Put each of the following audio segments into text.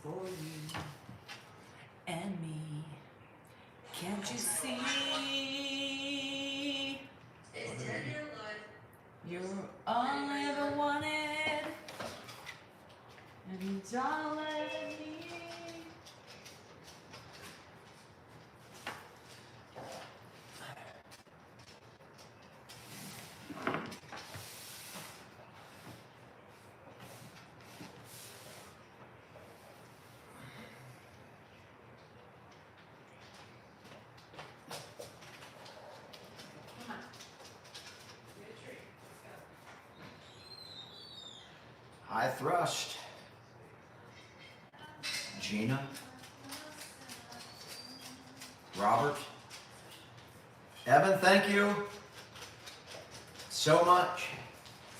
for you and me. Can't you see? You're all I ever wanted, and all I ever need. High thrust. Gina. Robert. Evan, thank you. So much.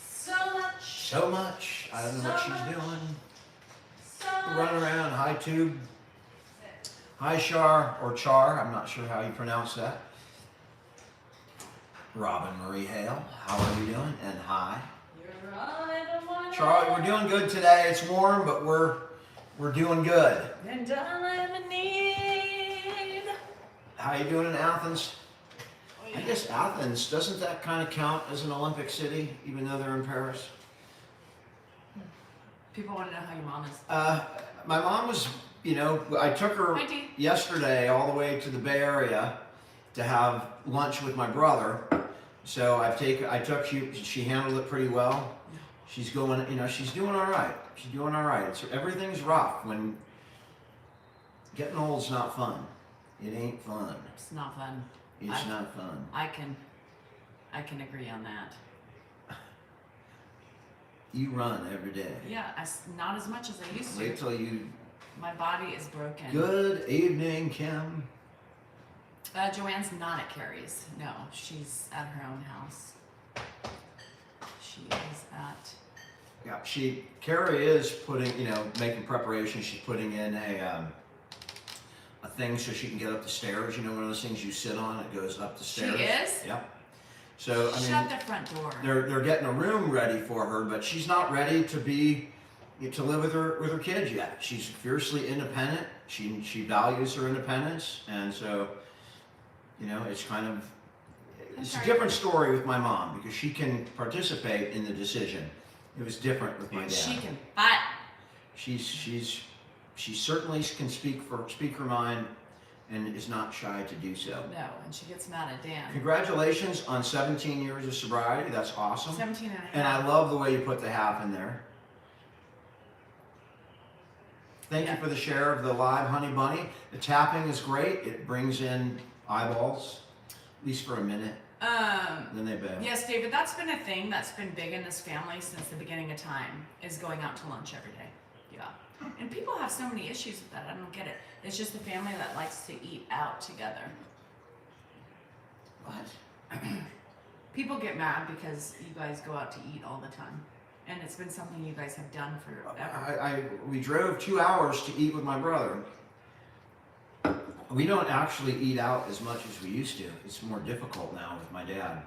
So much. So much. I don't know what she's doing. So Running around. Hi tube. Hi Char or Char. I'm not sure how you pronounce that. Robin Marie Hale. How are you doing? And hi. You're all I ever wanted. Charlie, we're doing good today. It's warm, but we're doing good. And all I ever need. How you doing in Athens? I guess Athens, doesn't that kind of count as an Olympic city, even though they're in Paris? People want to know how your mom is. My mom was, I took her Hi, Dee. yesterday all the way to the Bay Area to have lunch with my brother. So she handled it pretty well. She's going, she's doing all right. She's doing all right. Everything's rough. When getting old's not fun. It ain't fun. It's not fun. It's not fun. I can agree on that. You run every day. Yeah, not as much as I used to. Wait till you. My body is broken. Good evening, Kim. Joanne's not at Carrie's. No, she's at her own house. She is at. Yeah, Carrie is putting, making preparations. She's putting in a thing so she can get up the stairs. One of those things you sit on, it goes up the stairs. She is? Yep. So, Shut the front door. They're getting a room ready for her, but she's not ready to live with her kids yet. She's fiercely independent. She values her independence, and so, it's a different story with my mom because she can participate in the decision. It was different with my dad. She can fight. She certainly can speak her mind and is not shy to do so. No, and she gets mad at Dan. Congratulations on 17 years of sobriety. That's awesome. 17 and a half. And I love the way you put the half in there. Thank you for the share of the live Honey Bunny. The tapping is great. It brings in eyeballs, at least for a minute. Then they bail. Yes, David, that's been a thing that's been big in this family since the beginning of time, is going out to lunch every day. Yeah. And people have so many issues with that. I don't get it. It's just a family that likes to eat out together. What? People get mad because you guys go out to eat all the time. And it's been something you guys have done forever. We drove 2 hours to eat with my brother. We don't actually eat out as much as we used to. It's more difficult now with my dad.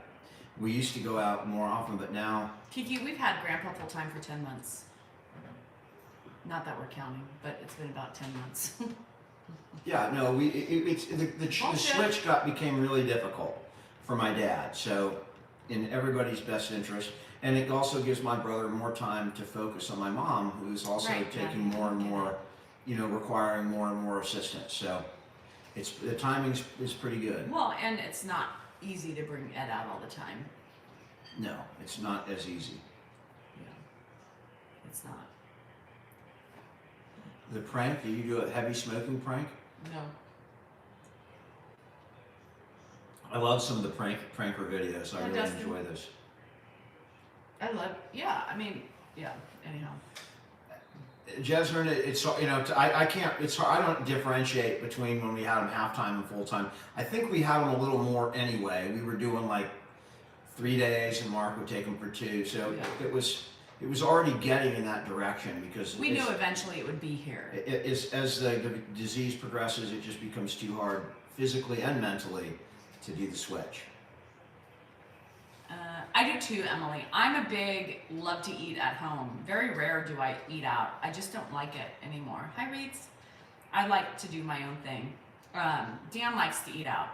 We used to go out more often, but now... Kiki, we've had Grandpa full time for 10 months. Not that we're counting, but it's been about 10 months. Yeah, no, the switch became really difficult for my dad. So, in everybody's best interest, and it also gives my brother more time to focus on my mom, who's also taking more and more, requiring more and more assistance. So, the timing is pretty good. Well, and it's not easy to bring Ed out all the time. No, it's not as easy. Yeah, it's not. The prank? Do you do a heavy smoking prank? No. I love some of the pranker videos. I really enjoy this. I love. Yeah, anyhow. Jesner, it's I can't. It's hard. I don't differentiate between when we had them half-time and full-time. I think we had them a little more anyway. We were doing like 3 days, and Mark would take them for 2. So it was already getting in that direction because we knew eventually it would be here. As the disease progresses, it just becomes too hard physically and mentally to do the switch. I do too, Emily. I'm a big love to eat at home. Very rare do I eat out. I just don't like it anymore. Hi, Reeds. I like to do my own thing. Dan likes to eat out.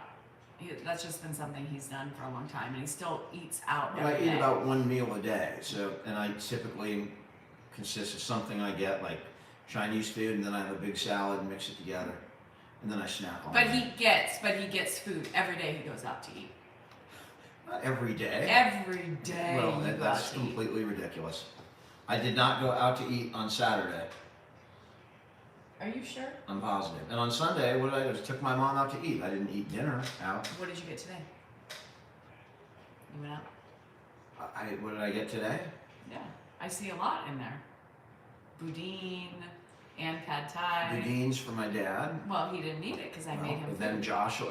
That's just been something he's done for a long time, and he still eats out Well, I every eat day. about one meal a day, and I typically consist of something I get like Chinese food, and then I have a big salad and mix it together, and then I snack on But it. he gets food every day he goes out to eat. Not every day. Every day. Well, you go that's out to eat. completely ridiculous. I did not go out to eat on Saturday. Are you sure? I'm positive. And on Sunday, what did I do? I just took my mom out to eat. I didn't eat dinner out. What did you get today? You went out? What did I get today? Yeah, I see a lot in there. Boudin and pad thai. Boudin's for my dad. Well, he didn't eat it because I made him food. Then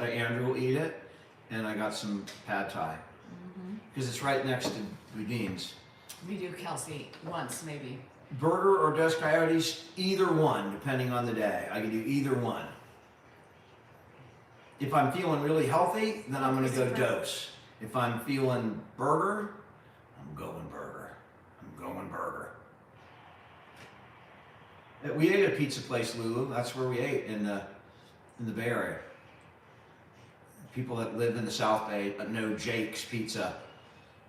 Andrew will eat it, and I got some pad thai because it's right next to Boudin's. We do Kelsey once maybe. Burger or Dos Coyotes, either one, depending on the day. I can do either one. If I'm feeling really healthy, then I'm going to go Dos. If I'm feeling burger, I'm going burger. We ate at a pizza place, Lulu. That's where we ate in the Bay Area. People that live in the South Bay know Jake's Pizza,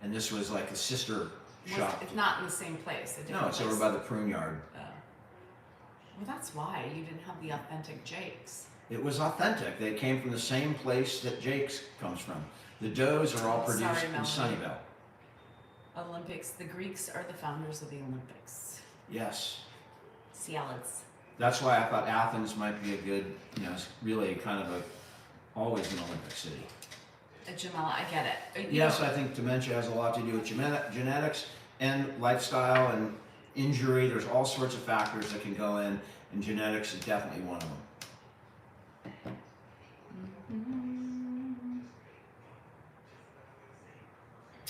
and this was like a sister shop. It's not in the same place. No, it's over by the prune yard. Oh. Well, that's why you didn't have the authentic Jake's. It was authentic. They came from the same place that Jake's comes from. The doughs are all produced in Sunnyvale. Olympics. The Greeks are the founders of the Olympics. Yes. Salads. That's why I thought Athens might be a good, it's really kind of always an Olympic city. Jamila, I get it. Yes, I think dementia has a lot to do with genetics and lifestyle and injury. There's all sorts of factors that can go in, and genetics is definitely one of them.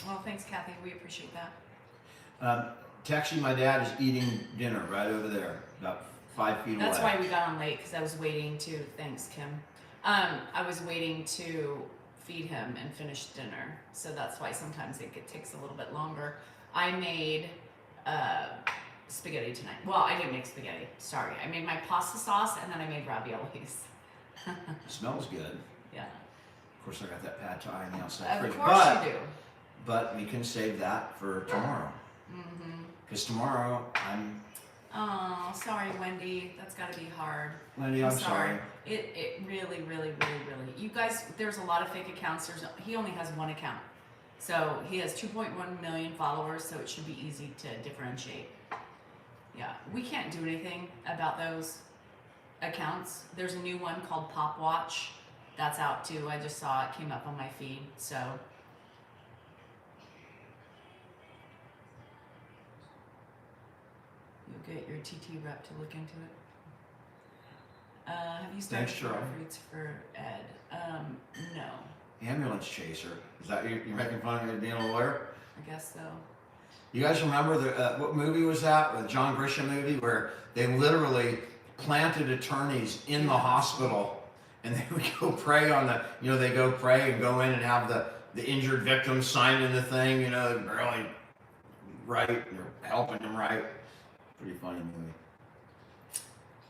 Well, thanks, Kathy. We appreciate that. Texie, my dad is eating dinner right over there, about 5 feet away. That's why we got on late, because I was waiting to, thanks, Kim. I was waiting to feed him and finish dinner. So that's why sometimes it takes a little bit longer. I made spaghetti tonight. Well, I didn't make spaghetti. Sorry. I made my pasta sauce, and then I made raviolis. Smells good. Yeah. Of course, I got that pad thai in the outside Of fridge. course you do. But we can save that for tomorrow. Because tomorrow I'm... Oh, sorry, Wendy. That's got to be hard. Wendy, I'm sorry. It really. You guys, there's a lot of fake accounts. He only has one account. So he has 2.1 million followers, so it should be easy to differentiate. Yeah, we can't do anything about those accounts. There's a new one called Pop Watch. That's out too. I just saw it came up on my feed. So you'll get your TT rep to look into it. Have you started fruits for Ed? No. Ambulance chaser. Is that you're making fun of me being a lawyer? I guess so. You guys remember what movie was that? The John Grisham movie where they literally planted attorneys in the hospital and they would go pray on they go pray and go in and have the injured victim sign in the thing, really right, or helping them right. Pretty funny movie.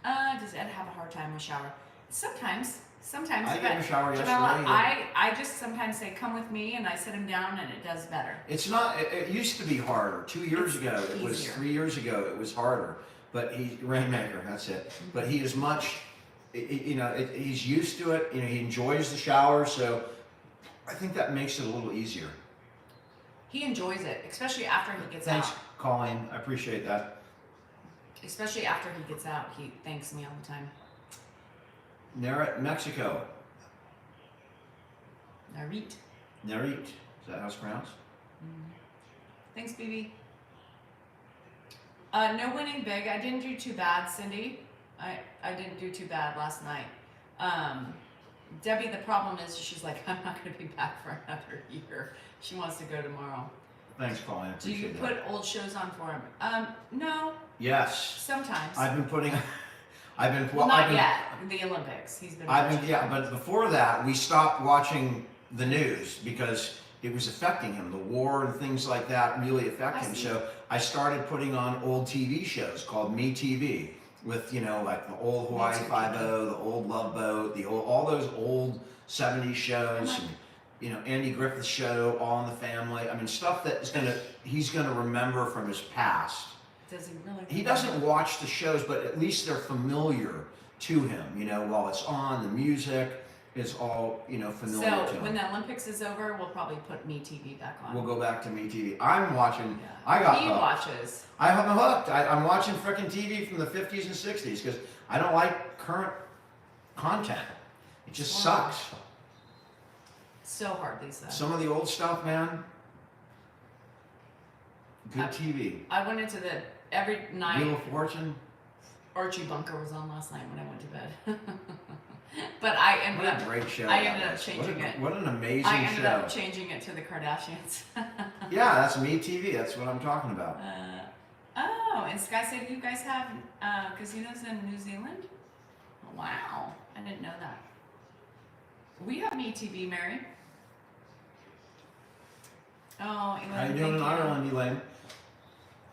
Does Ed have a hard time with shower? Sometimes. I got in the shower yesterday. I just sometimes say, come with me, and I sit him down, and it does better. It's not, it used to be harder. 2 years ago, it was 3 years ago, it was harder. But Rainmaker, that's it. But he is much, he's used to it. He enjoys the shower, so I think that makes it a little easier. He enjoys it, especially after he gets Thanks, out. Colleen. I appreciate that. Especially after he gets out, he thanks me all the time. Narit, Mexico. Narit. Narit. Is that how it's pronounced? Thanks, BB. No winning big. I didn't do too bad, Cindy. I didn't do too bad last night. Debbie, the problem is she's like, I'm not going to be back for another year. She wants to go tomorrow. Thanks, Colleen. I appreciate Do you put old shows on for him? No. Yes. Sometimes. I've been putting. Well, not yet. The Olympics. He's been. But before that, we stopped watching the news because it was affecting him. The war and things like that really affect him. So I started putting on old TV shows called Me TV with, you know, like the old Hawaii Five-0, the old Love Boat, all those old 70s shows, and, you know, Andy Griffith's show, All in the Family. I mean, stuff that he's gonna remember from his past. Does he really? He doesn't watch the shows, but at least they're familiar to him. You know, while it's on, the music is all, you know, familiar to him. So when the Olympics is over, we'll probably put Me TV back on. We'll go back to Me TV. I'm watching. Yeah. I got He hooked. watches. I'm hooked. I'm watching frickin' TV from the 50s and 60s because I don't like current content. It just sucks. So hard these days. Some of the old stuff, man. Good TV. I went into every night. Wheel of Fortune. Archie Bunker was on last night when I went to bed. But I ended What up. a great show. I that ended up was. changing it. What an amazing I ended show. up changing it to the Kardashians. Yeah, that's Me TV. That's what I'm talking about. Oh, and Sky said you guys have casinos in New Zealand? Wow, I didn't know that. We have Me TV, Mary. Oh, Elaine, How you doing in Ireland, Elaine?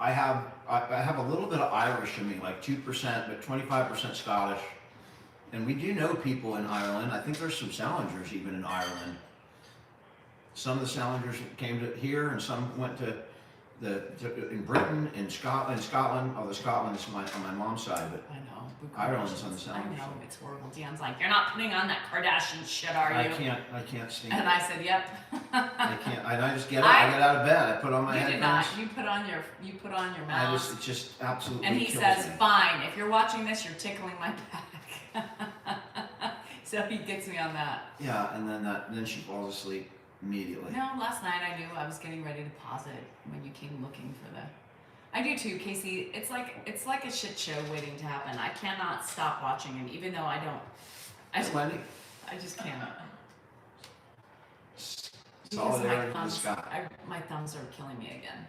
I have a little bit of Irish in me, like 2%, but 25% Scottish. And we do know people in Ireland. I think there's some Salingers even in Ireland. Some of the Salingers came to here, and some went to in Britain, in Scotland. Although Scotland is on my mom's side, but I know. Ireland's on the I Salingers. know, it's horrible. Dan's like, you're not putting on that Kardashian shit, are you? I can't stand And it. I said, yep. I can't. I just get up. I get out of bed. I put on my You headphones. did not. You put on your mask. It just absolutely. And he kills says, me. fine, if you're watching this, you're tickling my back. So he gets me on that. Yeah, and then she falls asleep immediately. No, last night I knew I was getting ready to pause it when you came looking for the. I do too, Casey. It's like a shit show waiting to happen. I cannot stop watching him, even though I don't. Wendy. I just can't. Solidarity in the sky. My thumbs are killing me again.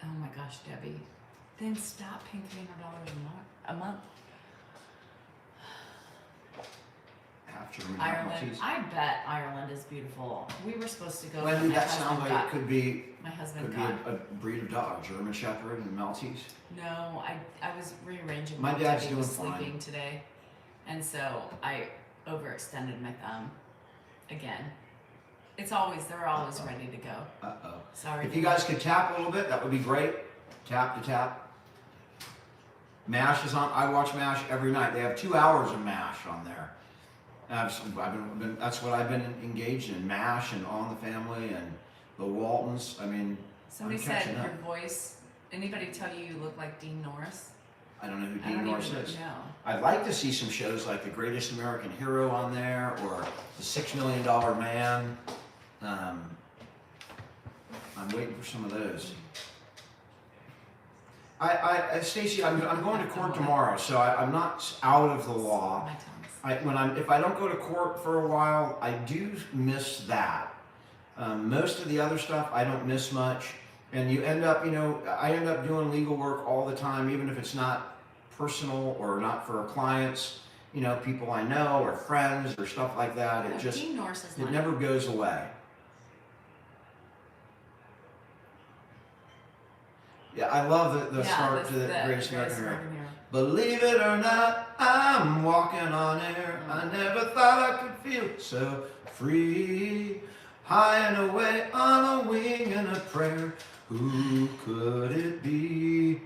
Oh my gosh, Debbie. Then stop paying $300 a month. After German Ireland. Maltese. I bet Ireland is beautiful. We were supposed to go. Wendy, but that sounds like it could be my husband got. a breed of dog, German Shepherd and Maltese. No, I was rearranging. My while dad's Debbie doing was fine. sleeping today, and so I overextended my thumb again. They're always ready to go. Uh-oh. Sorry. If you guys could tap a little bit, that would be great. Tap to tap. MASH is on. I watch MASH every night. They have 2 hours of MASH on there. That's what I've been engaged in. MASH and All in the Family and the Waltons. I mean, Somebody I'm said catching up. your voice. Anybody tell you look like Dean Norris? I don't know who I Dean don't Norris even is. know. I'd like to see some shows like The Greatest American Hero on there, or The $6 Million Man. I'm waiting for some of those. Stacey, I'm going to court tomorrow, so I'm not out of the law. My tongue's. If I don't go to court for a while, I do miss that. Most of the other stuff I don't miss much, and you end up, I end up doing legal work all the time, even if it's not personal or not for clients, people I know or friends or stuff like that. Dean Norris is It never goes away. Yeah, I love the start to the Greatest American Hero. Believe it or not, I'm walking on air. I never thought I could feel so free. High and away on a wing and a prayer. Who could it be?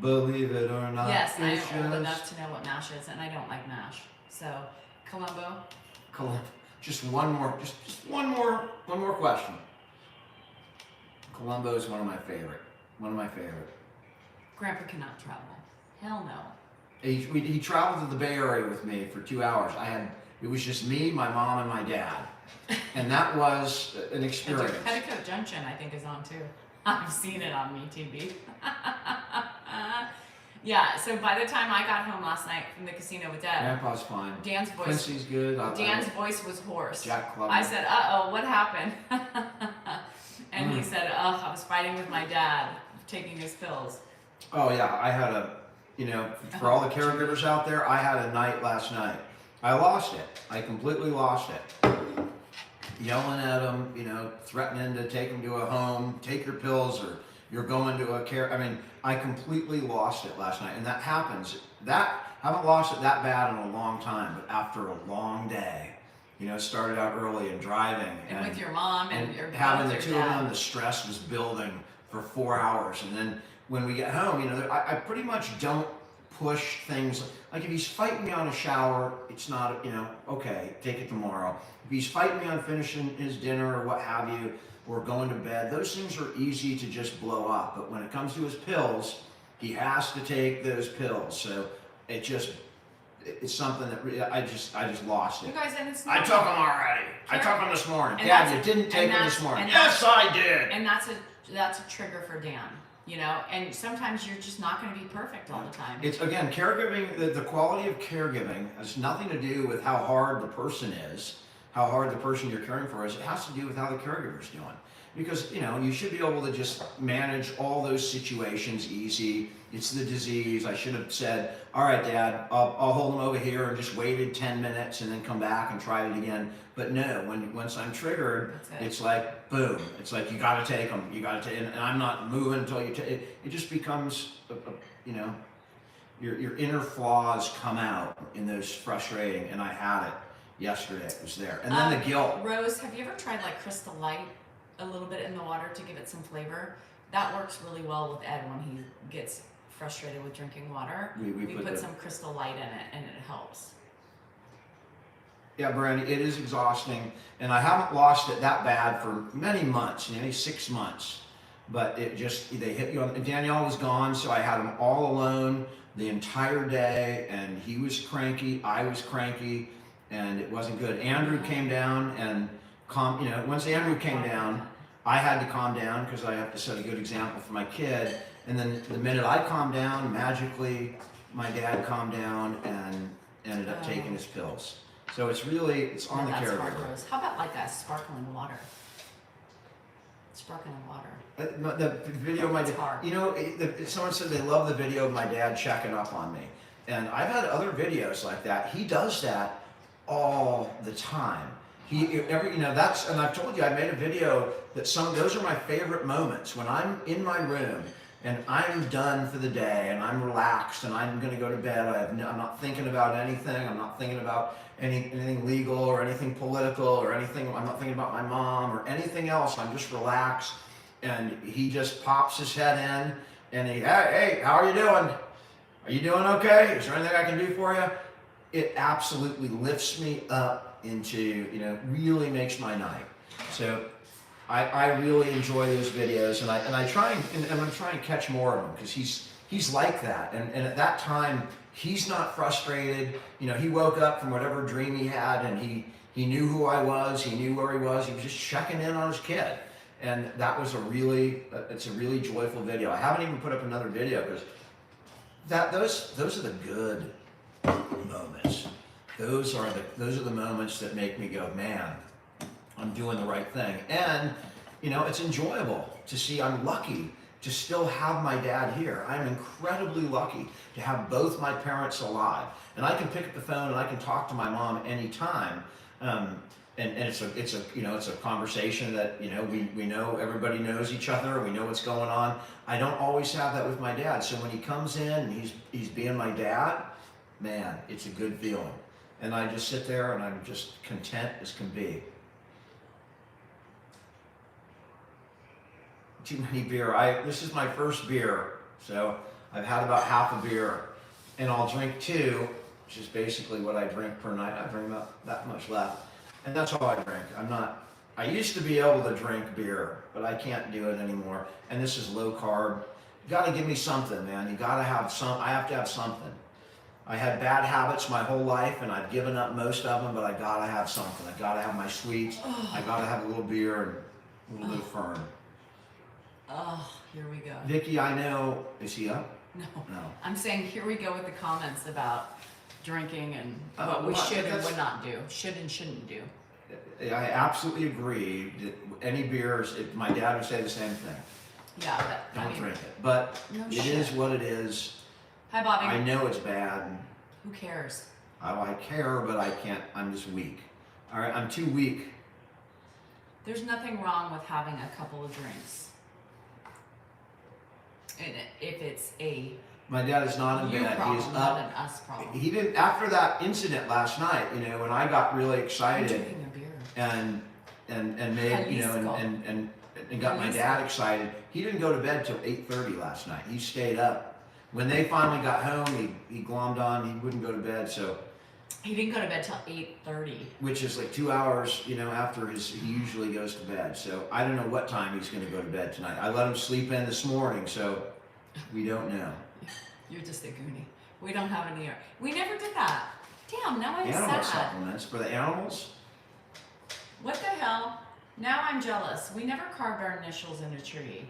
Believe it or not. Yes, I it's am old just enough to know what MASH is, and I don't like MASH. So, Columbo. Just one more question. Columbo is one of my favorite. Grandpa cannot travel. Hell no. He traveled to the Bay Area with me for 2 hours. It was just me, my mom, and my dad, and that was an experience. Petticoat Junction, I think, is on too. I've seen it on MeTV. Yeah. So by the time I got home last night from the casino with Dad, Grandpa's fine. Dan's voice. Quincy's good. Dan's voice was hoarse. Jack Clubber. I said, "Uh-oh, what happened?" And he said, "Oh, I was fighting with my dad, taking his pills." Oh yeah, you know, for all the caregivers out there, I had a night last night. I lost it. I completely lost it. Yelling at them, you know, threatening to take them to a home, take your pills, or you're going to a care. I mean, I completely lost it last night, and that happens. I haven't lost it that bad in a long time, but after a long day, you know, started out early and driving, and with your mom and your having the your two dad. of them, the stress was building for 4 hours, and then when we get home, you know, I pretty much don't push things. Like if he's fighting me on a shower, it's not, you know, okay, take it tomorrow. If he's fighting me on finishing his dinner or what have you, or going to bed, those things are easy to just blow up. But when it comes to his pills, he has to take those pills. So it's something that I just lost it. You guys, and it's I not, took them already. I took them this morning. And Dad, you didn't take them this morning. Yes, I did. and that's a trigger for Dan. You know, and sometimes you're just not going to be perfect all the time. It's again, caregiving, the quality of caregiving has nothing to do with how hard the person is, how hard the person you're caring for is. It has to do with how the caregiver's doing. Because, you know, you should be able to just manage all those situations easy. It's the disease. I should have said, all right, Dad, I'll hold them over here, and just waited 10 minutes and then come back and try it again. But no, once I'm triggered, it's like, boom. It's like, you got to take them. You got to take, and I'm not moving until you take it. It just becomes, you know, your inner flaws come out in those frustrating, and I had it yesterday. It was there. And then the guilt. Rose, have you ever tried like Crystal Light a little bit in the water to give it some flavor? That works really well with Ed when he gets frustrated with drinking water. We put some Crystal Light in it, and it helps. Yeah, Brandy, it is exhausting, and I haven't lost it that bad for many months, maybe 6 months. But it just, they hit you on. Danielle was gone, so I had him all alone the entire day, and he was cranky, I was cranky, and it wasn't good. Andrew came down and you know, once Andrew came down, I had to calm down because I have to set a good example for my kid. And then the minute I calmed down, magically, my dad calmed down and ended up taking his pills. So it's on the caregiver. How about like a sparkling water? Sparkling water. The video of my That's dad, hard. you know, someone said they love the video of my dad checking up on me. And I've had other videos like that. He does that all the time. You know, and I've told you, I made a video that those are my favorite moments when I'm in my room and I'm done for the day and I'm relaxed and I'm going to go to bed. I'm not thinking about anything. I'm not thinking about anything legal or anything political or anything. I'm not thinking about my mom or anything else. I'm just relaxed, and he just pops his head in and hey, how are you doing? Are you doing okay? Is there anything I can do for you? It absolutely lifts me up into, you know, really makes my night. So I really enjoy those videos, and I try and I'm trying to catch more of them because he's like that, and at that time he's not frustrated. You know, he woke up from whatever dream he had, and he knew who I was, he knew where he was just checking in on his kid, and that was it's a really joyful video. I haven't even put up another video because those are the good moments. Those are the moments that make me go, man, I'm doing the right thing. And, you know, it's enjoyable to see. I'm lucky to still have my dad here. I'm incredibly lucky to have both my parents alive. And I can pick up the phone and I can talk to my mom anytime. And it's a conversation that, you know, we know, everybody knows each other. We know what's going on. I don't always have that with my dad. So when he comes in and he's being my dad, man, it's a good feeling. And I just sit there and I'm just content as can be. Too many beer. This is my first beer, so I've had about half a beer, and I'll drink 2, which is basically what I drink per night. I drink about that much left, and that's all I drink. I used to be able to drink beer, but I can't do it anymore. And this is low carb. You got to give me something, man. You got to have I have to have something. I had bad habits my whole life, and I've given up most of them, but I gotta have something. I gotta have my sweets. I gotta have a little beer and a little bit of Fern. Oh, here we go. Vicky, I know, is he up? No. No. I'm saying here we go with the comments about drinking and what we should and would not do, should and shouldn't do. I absolutely agree that any beers, my dad would say the same thing. Yeah, but Don't drink it. But it is what it is. Hi, Bobby. I know it's bad. Who cares? I care, but I can't. I'm just weak. All right, I'm too weak. There's nothing wrong with having a couple of drinks. And if it's a My dad is not in you bed. problem, He is not up. an us problem. He didn't after that incident last night. You know, when I got really I'm excited drinking a beer. and made you know and got my dad excited. He didn't go to bed till 8:30 last night. He stayed up. When they finally got home, he glommed on. He wouldn't go to bed. So He didn't go to bed till 8:30. which is like 2 hours, you know, after he usually goes to bed. So I don't know what time he's going to go to bed tonight. I let him sleep in this morning, so we don't know. You're just a goonie. We don't have any. We never did that. Damn, now I'm Animal sad. supplements for the animals. What the hell? Now I'm jealous. We never carved our initials in a tree.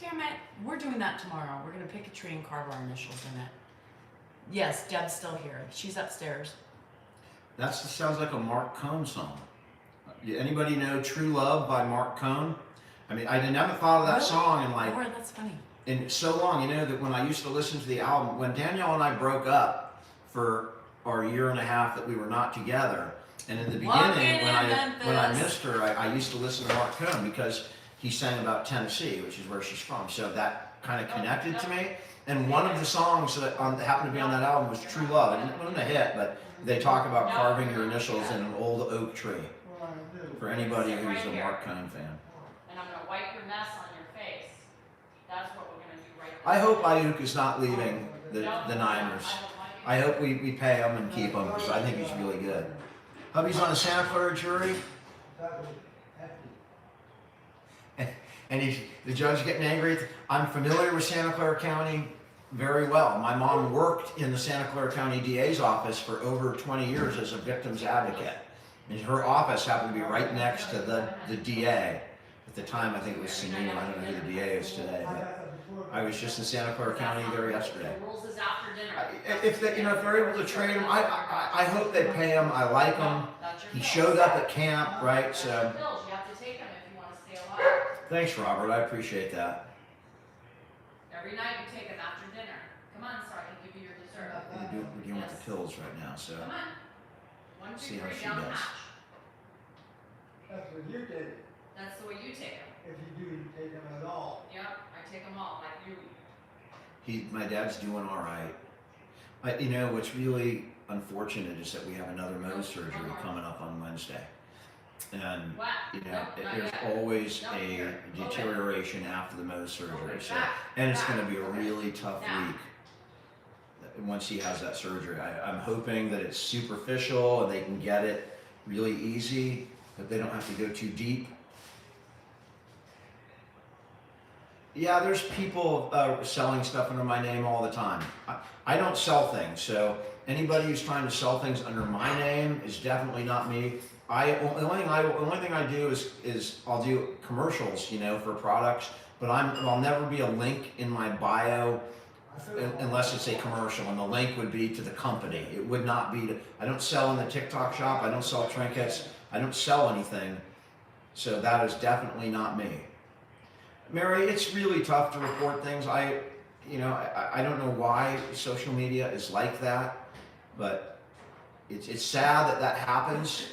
Damn it. We're doing that tomorrow. We're going to pick a tree and carve our initials in it. Yes, Deb's still here. She's upstairs. That sounds like a Mark Cohn song. Anybody know "True Love" by Mark Cohn? I mean, I never thought of that Really? song in like Oh, that's funny. in so long. You know that when I used to listen to the album, when Danielle and I broke up for our year and a half that we were not together, and in the beginning when I missed her, I used to listen to Mark Cohn because he sang about Tennessee, which is where she's from. So that kind of connected to me. And one of the songs that happened to be on that album was "True Love." And it wasn't a hit, but they talk about carving your initials in an old oak tree. For anybody who's a Mark Cohn fan. And I'm going to wipe your mess on your face. That's what we're going to do right now. I hope Ayuk is not leaving the Niners. I hope we pay him and keep him because I think he's really good. Hubby's on the Santa Clara jury. And the judge getting angry. I'm familiar with Santa Clara County very well. My mom worked in the Santa Clara County DA's office for over 20 years as a victim's advocate. And her office happened to be right next to the DA. At the time, I think it was Sununu. I don't know who the DA is today, but I was just in Santa Clara County there yesterday. Rules is after dinner. If they're able to trade him, I hope they pay him. I like him. He showed up at camp, right? So. You have to take them if you want to stay alive. Thanks, Robert. I appreciate that. Every night you take them after dinner. Come on, so I can give you your dessert. We're dealing with the pills right now, so Come on. 1, 2, see how 3 she down the does. hatch. That's what you did. That's the way you take them. If you do, you take them at all. Yep, I take them all like you. My dad's doing all right. What's really unfortunate is that we have another Mohs surgery coming up on Wednesday. And, What? there's always a deterioration after the Mohs surgery. So, and it's going to be a really tough week once he has that surgery. I'm hoping that it's superficial and they can get it really easy, that they don't have to go too deep. Yeah, there's people selling stuff under my name all the time. I don't sell things, so anybody who's trying to sell things under my name is definitely not me. The only thing I do is I'll do commercials, for products, but I'll never be a link in my bio unless it's a commercial, and the link would be to the company. It would not be I don't sell in the TikTok shop. I don't sell trinkets. I don't sell anything, so that is definitely not me. Mary, it's really tough to report things. I don't know why social media is like that, but it's sad that happens.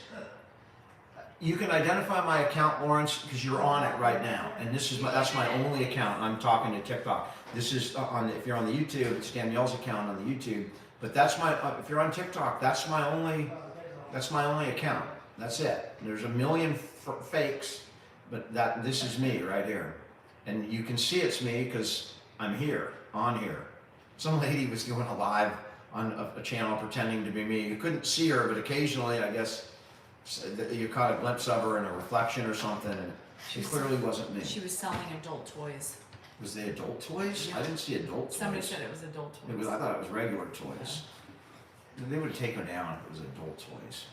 You can identify my account, Lawrence, because you're on it right now, and that's my only account. I'm talking to TikTok. This is if you're on the YouTube, it's Danielle's account on the YouTube. But that's if you're on TikTok, that's my only account. That's it. There's a million fakes, but this is me right here. And you can see it's me because I'm on here. Some lady was doing a live on a channel pretending to be me. You couldn't see her, but occasionally, I guess, you caught a glimpse of her in a reflection or something, and she clearly wasn't me. She was selling adult toys. Was they adult toys? Yeah. I didn't see adult toys. Somebody said it was adult toys. I thought it was regular toys. Yeah. They would take her down if it was adult toys.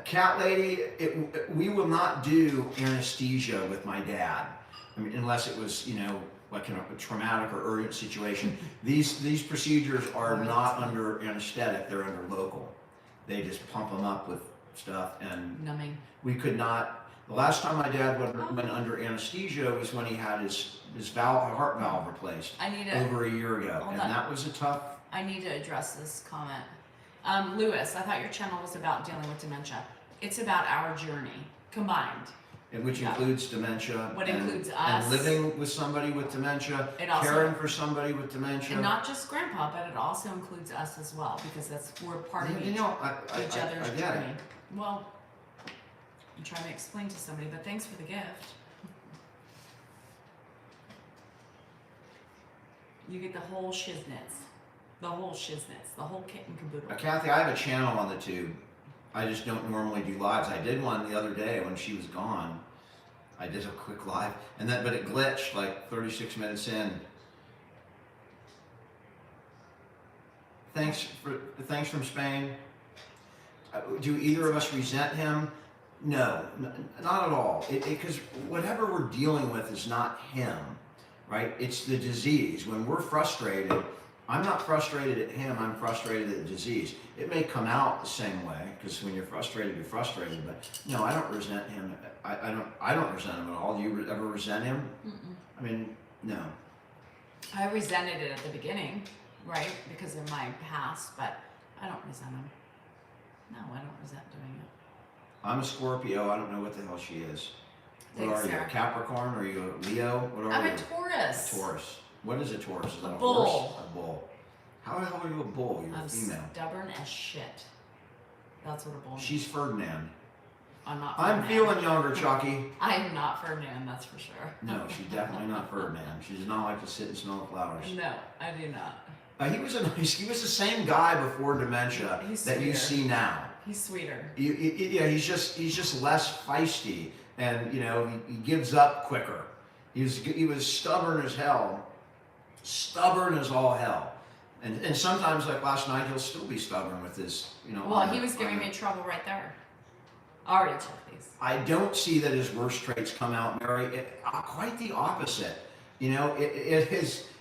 Cat lady, we will not do anesthesia with my dad. I mean, unless it was, like in a traumatic or urgent situation. These procedures are not under anesthetic; they're under local. They just pump them up with stuff, and Numbing. we could not. The last time my dad went under anesthesia was when he had his heart valve replaced I need to, over a year ago, Hold and on. that was a tough. I need to address this comment. Lewis, I thought your channel was about dealing with dementia. It's about our journey combined. And which Yeah. includes dementia. What and, includes and us. living with somebody with dementia, It also- caring for somebody with dementia. And not just grandpa, but it also includes us as well, because we're part of You each know, each other's I get journey. it. Well, I'm trying to explain to somebody, but thanks for the gift. You get the whole shiznits. The whole shiznits. The whole kit and caboodle. Kathy, I have a channel on the tube. I just don't normally do lives. I did one the other day when she was gone. I did a quick live, but it glitched like 36 minutes in. Thanks from Spain. Do either of us resent him? No, not at all. Because whatever we're dealing with is not him, right? It's the disease. When we're frustrated, I'm not frustrated at him, I'm frustrated at the disease. It may come out the same way, because when you're frustrated, but no, I don't resent him. I don't resent him at all. Do you ever resent him? Mm-mm. I mean, no. I resented it at the beginning, right? Because of my past, but I don't resent him. No, I don't resent doing it. I'm a Scorpio, I don't know what the hell she is. What Thanks, are you, a Sarah. Capricorn? Are you a Leo? What are I'm you? a Taurus. Taurus. What is a Taurus? Is that a bull. horse? A bull. How the hell are you a bull? You're a I'm female. stubborn as shit. That's what a bull means. She's Ferdinand. I'm not I'm Ferdinand. feeling younger, Chucky. I am not Ferdinand, that's for sure. No, she's definitely not Ferdinand. She does not like to sit and smell the flowers. No, I do not. He was the same guy before dementia He's that you sweeter. see now. He's sweeter. Yeah, he's just less feisty, and he gives up quicker. He was stubborn as hell, stubborn as all hell, and sometimes like last night he'll still be stubborn with his Well, he was giving me trouble right there. I already took these. I don't see that his worst traits come out, Mary. Quite the opposite.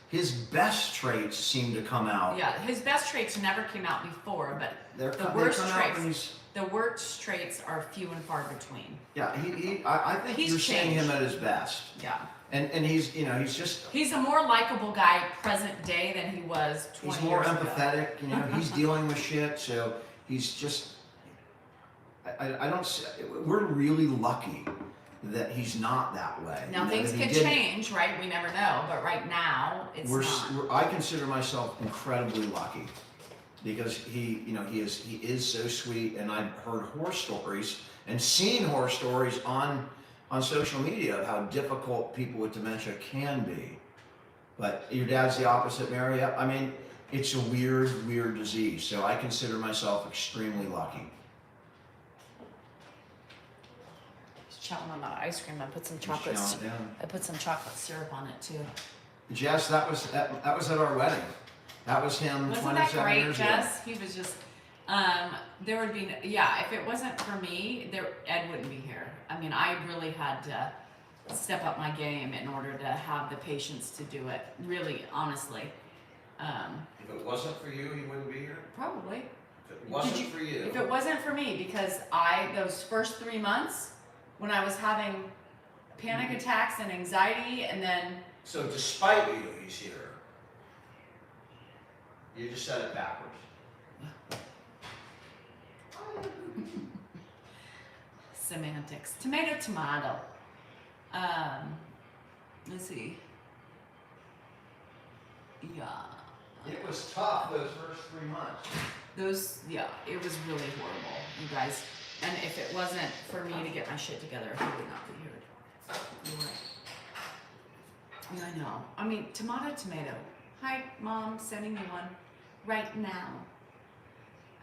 His best traits seem to come out. Yeah, his best traits never came out before, but They the come worst out traits. when he's. The worst traits are few and far between. Yeah, I think He's you're seeing him changed. at his best. Yeah. And he's just. He's a more likable guy present day than he was 20 He's more years ago. empathetic. He's dealing with shit, so he's just. I don't. We're really lucky that he's not that way. Now things could change, right? We never know, but right now it's not. I consider myself incredibly lucky because he is so sweet, and I've heard horror stories and seen horror stories on social media of how difficult people with dementia can be. But your dad's the opposite, Mary. I mean, it's a weird disease, so I consider myself extremely lucky. Chowing on that ice cream. I put some Just chocolate. chow it down. I put some chocolate syrup on it too. Jess, that was at our wedding. That was him Wasn't 27 that great, years Jess? He was just. There would be if it wasn't for me, Ed wouldn't be here. I mean, I really had to step up my game in order to have the patience to do it. Really, honestly. If it wasn't for you, he wouldn't be here. Probably. If it wasn't for you. If it wasn't for me, because those first 3 months when I was having panic attacks and anxiety, and then. So despite you, he's here. You just said it backwards. Semantics. Tomato. Let's see. Yeah. It was tough those first 3 months. It was really horrible, you guys. And if it wasn't for me to get my shit together, he would not be here. You're right. Yeah, I know. I mean, tomato. Hi, Mom, sending you one right now.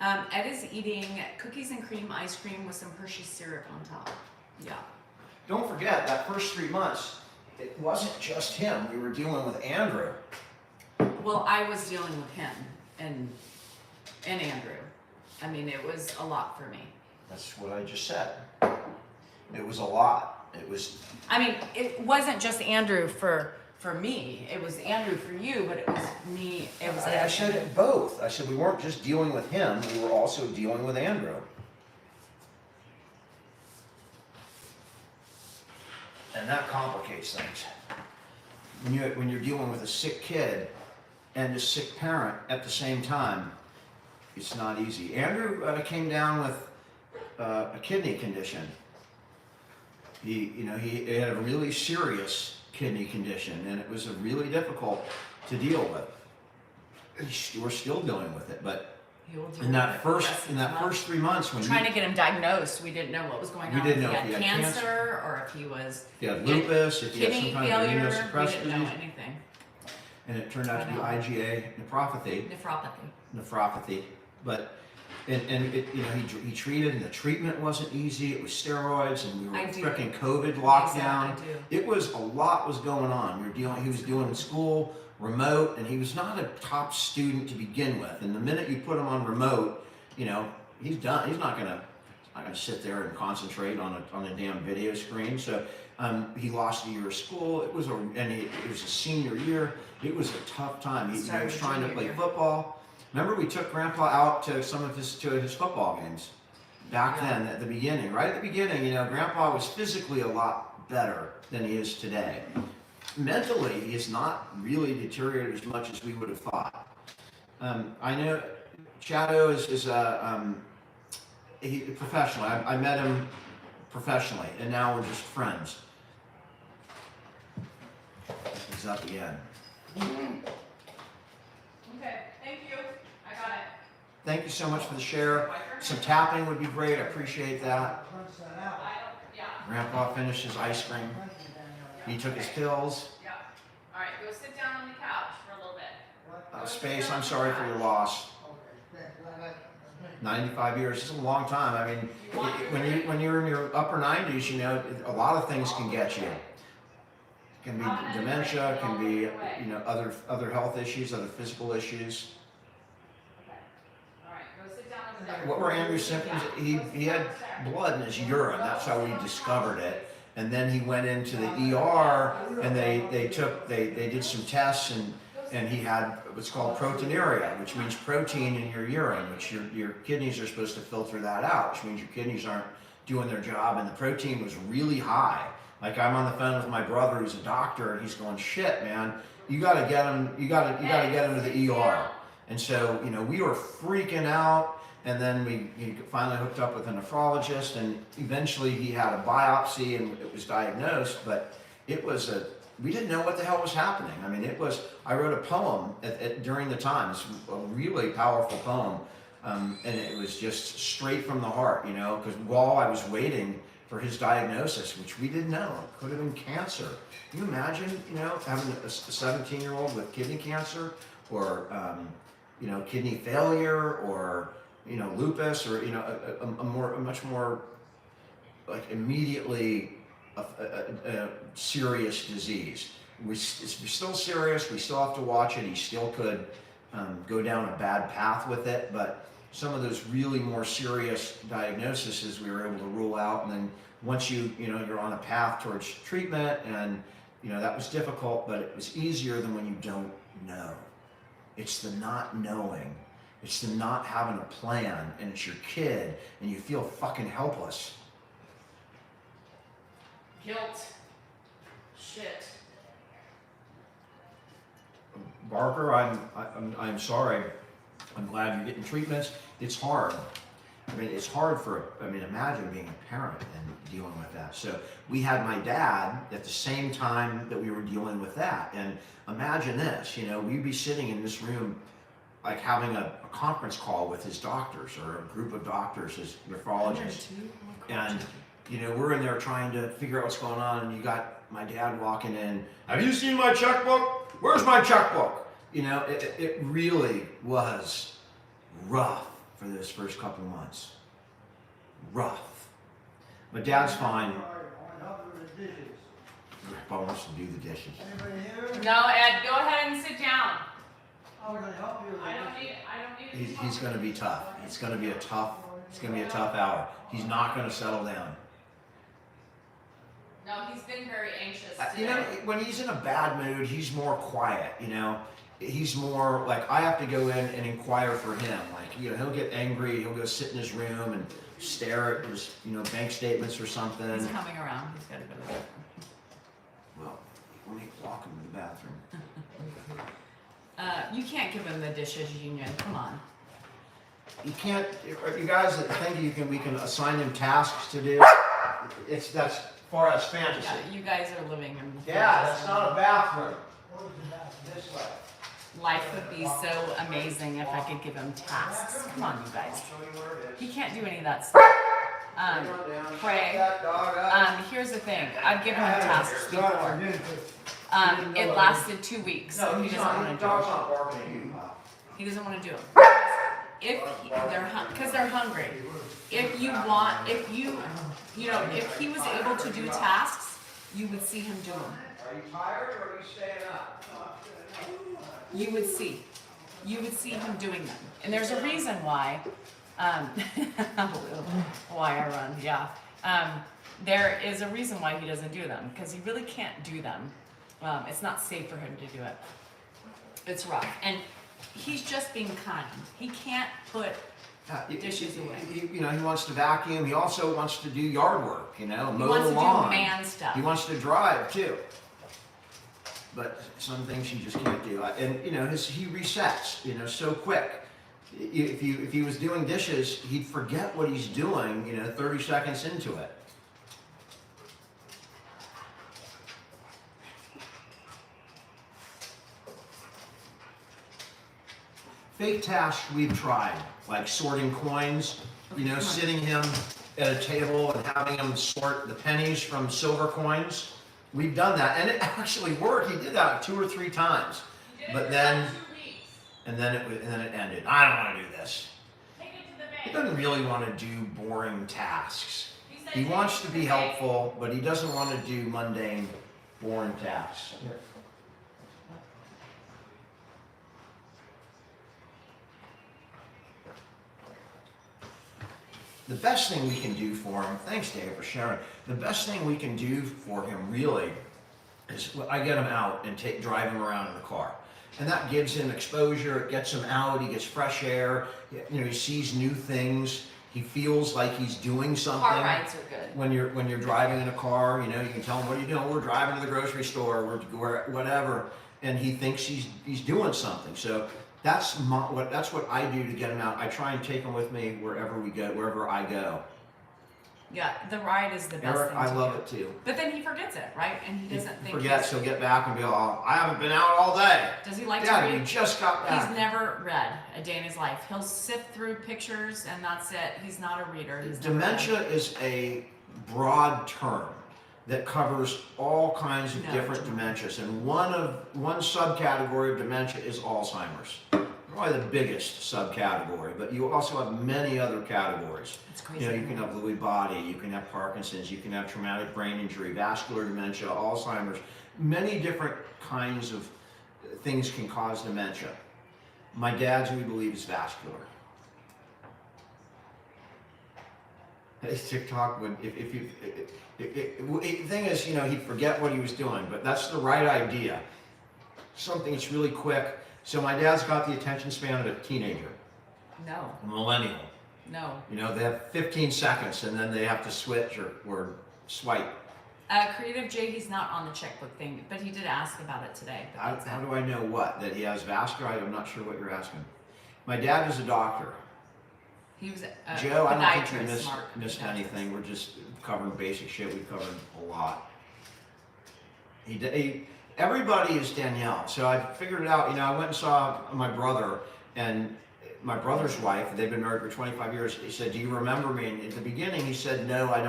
Ed is eating cookies and cream ice cream with some Hershey syrup on top. Yeah. Don't forget, that first 3 months, it wasn't just him. We were dealing with Andrew. Well, I was dealing with him and Andrew. I mean, it was a lot for me. That's what I just said. It was a lot. It was. I mean, it wasn't just Andrew for me. It was Andrew for you, but it was me. It was. I said it both. I said we weren't just dealing with him. We were also dealing with Andrew. and that complicates things. When you're dealing with a sick kid and a sick parent at the same time, it's not easy. Andrew came down with a kidney condition. He had a really serious kidney condition, and it was really difficult to deal with. We're still dealing with it, but in that first 3 months when trying to get him diagnosed, we didn't know what was going on. We didn't know if he had cancer or if he had lupus, if he had some kidney kind of failure. We immunosuppressive didn't know disease, anything. and it turned out to be IgA nephropathy. But and it, he treated, and the treatment wasn't easy. It was steroids, and we were freaking COVID lockdown. It was a lot was going on. He was doing school remote, and he was not a top student to begin with. And the minute you put him on remote, he's done. He's not gonna sit there and concentrate on a damn video screen. So he lost a year of school. It was a senior year. It was a tough time. He was trying to play football. Remember, we took Grandpa out to his football games back then at the beginning. Right at the beginning, Grandpa was physically a lot better than he is today. Mentally, he has not really deteriorated as much as we would have thought. I know Shadow is professionally. I met him professionally, and now we're just friends. He's up again. Okay, thank you. I got it. Thank you so much for the share. Some tapping would be great. I appreciate that. Punch that out. Grandpa finished his ice cream. He took his pills. Yeah. All right, go sit down on the couch for a little bit. Space, I'm sorry for your loss. 95 years is a long time. I mean, when you're in your upper 90s, a lot of things can get you. It can be dementia, can be other health issues, other physical issues. Okay. All right, go sit down on the couch. What were Andrew's symptoms? He had blood in his urine. That's how we discovered it. And then he went into the ER, and they did some tests, and he had what's called proteinuria, which means protein in your urine, which your kidneys are supposed to filter that out, which means your kidneys aren't doing their job, and the protein was really high. Like, I'm on the phone with my brother who's a doctor, and he's going, shit, man, you gotta get him to the ER. And so, we were freaking out. And then he finally hooked up with a nephrologist, and eventually he had a biopsy and it was diagnosed, but we didn't know what the hell was happening. I mean, I wrote a poem during the time. It's a really powerful poem, and it was just straight from the heart, because while I was waiting for his diagnosis, which we didn't know, it could have been cancer. Can you imagine, having a 17-year-old with kidney cancer, or, kidney failure, or lupus, or a much more like immediately a serious disease. We're still serious. We still have to watch it. He still could go down a bad path with it, but some of those really more serious diagnoses we were able to rule out. And then once you're on a path towards treatment, and that was difficult, but it was easier than when you don't know. It's the not knowing. It's the not having a plan, and it's your kid, and you feel fucking helpless. Guilt. Shit. Barker, I'm sorry. I'm glad you're getting treatments. It's hard. I mean, it's hard imagine being a parent and dealing with that. So we had my dad at the same time that we were dealing with that. And imagine this, we'd be sitting in this room, like having a conference call with his doctors, or a group of doctors, his nephrologists. And, we're in there trying to figure out what's going on, and you got my dad walking in. Have you seen my checkbook? Where's my checkbook? It really was rough for those first couple months. Rough. My dad's fine. Grandpa wants to do the dishes. Anybody here? No, Ed, go ahead and sit down. How can I help you? I don't need. He's going to be tough. It's going to be a tough hour. He's not going to settle down. No, he's been very anxious today. When he's in a bad mood, he's more quiet. He's more like, I have to go in and inquire for him. Like, he'll get angry. He'll go sit in his room and stare at his, bank statements or something. He's coming around. He's got to go to the bathroom. Well, let me walk him to the bathroom. You can't give him the dishes union. Come on. You can't. You guys that think we can assign him tasks to do. That's far as fantasy. Yeah, you guys are living in. Yeah, that's not a bathroom. This way. Life would be so amazing if I could give him tasks. Come on, you guys. Show you where it is. He can't do any of that stuff. Pray. That dog up. Here's the thing. I've given him tasks before. It lasted 2 weeks. No, He he's doesn't not. want The to do dog's it. not barking at you. He doesn't want to do it. Because they're hungry. If you know, if he was able to do tasks, you would see him do them. Are you tired or are you staying up? You would see him doing them. And there's a reason why, why I run, yeah. There is a reason why he doesn't do them, because he really can't do them. It's not safe for him to do it. It's rough. And he's just being kind. He can't put dishes away. He wants to vacuum. He also wants to do yard work, mow the lawn. He wants to do man stuff. He wants to drive too. But some things he just can't do. And he resets, so quick. If he was doing dishes, he'd forget what he's doing, 30 seconds into it. Fake tasks we've tried, like sorting coins, sitting him at a table and having him sort the pennies from silver coins. We've done that, and it actually worked. He did that 2 or 3 times, but then it ended. I don't want to do this. He doesn't really want to do boring tasks. He wants to be helpful, but he doesn't want to do mundane, boring tasks. The best thing we can do for him, thanks Dave for sharing, the best thing we can do for him really is I get him out and drive him around in the car. And that gives him exposure, it gets him out, he gets fresh air, he sees new things, he feels like he's doing something. Car rides are good. When you're driving in a car, you can tell him, what are you doing? We're driving to the grocery store, we're whatever, and he thinks he's doing something. So that's what I do to get him out. I try and take him with me wherever we go, wherever I go. Yeah, the ride is the best Eric, thing I to love do. it too. But then he forgets it, right? And he doesn't think. Forgets, he'll get back and be all, I haven't been out all day. Does he like to Dad, read? we just got back. He's never read a day in his life. He'll sift through pictures and that's it. He's not a reader. Dementia is a broad term that covers all kinds of different dementias, and one subcategory of dementia is Alzheimer's. Probably the biggest subcategory, but you also have many other categories. It's crazy. You can have Lewy body, you can have Parkinson's, you can have traumatic brain injury, vascular dementia, Alzheimer's. Many different kinds of things can cause dementia. My dad's, we believe, is vascular. TikTok would, the thing is, he'd forget what he was doing, but that's the right idea. Something that's really quick. So my dad's got the attention span of a teenager. No. A millennial. No. They have 15 seconds and then they have to switch or swipe. Creative J, he's not on the checkbook thing, but he did ask about it today. How do I know what? That he has vascular? I'm not sure what you're asking. My dad was a doctor. He was a Joe, I don't think you podiatrist, missed anything. We're just covering basic shit. We've covered a lot. Everybody is Danielle. So I figured it out. I went and saw my brother and my brother's wife. They've been married for 25 years. He said, "Do you remember me?" And at the beginning, he said, "No, I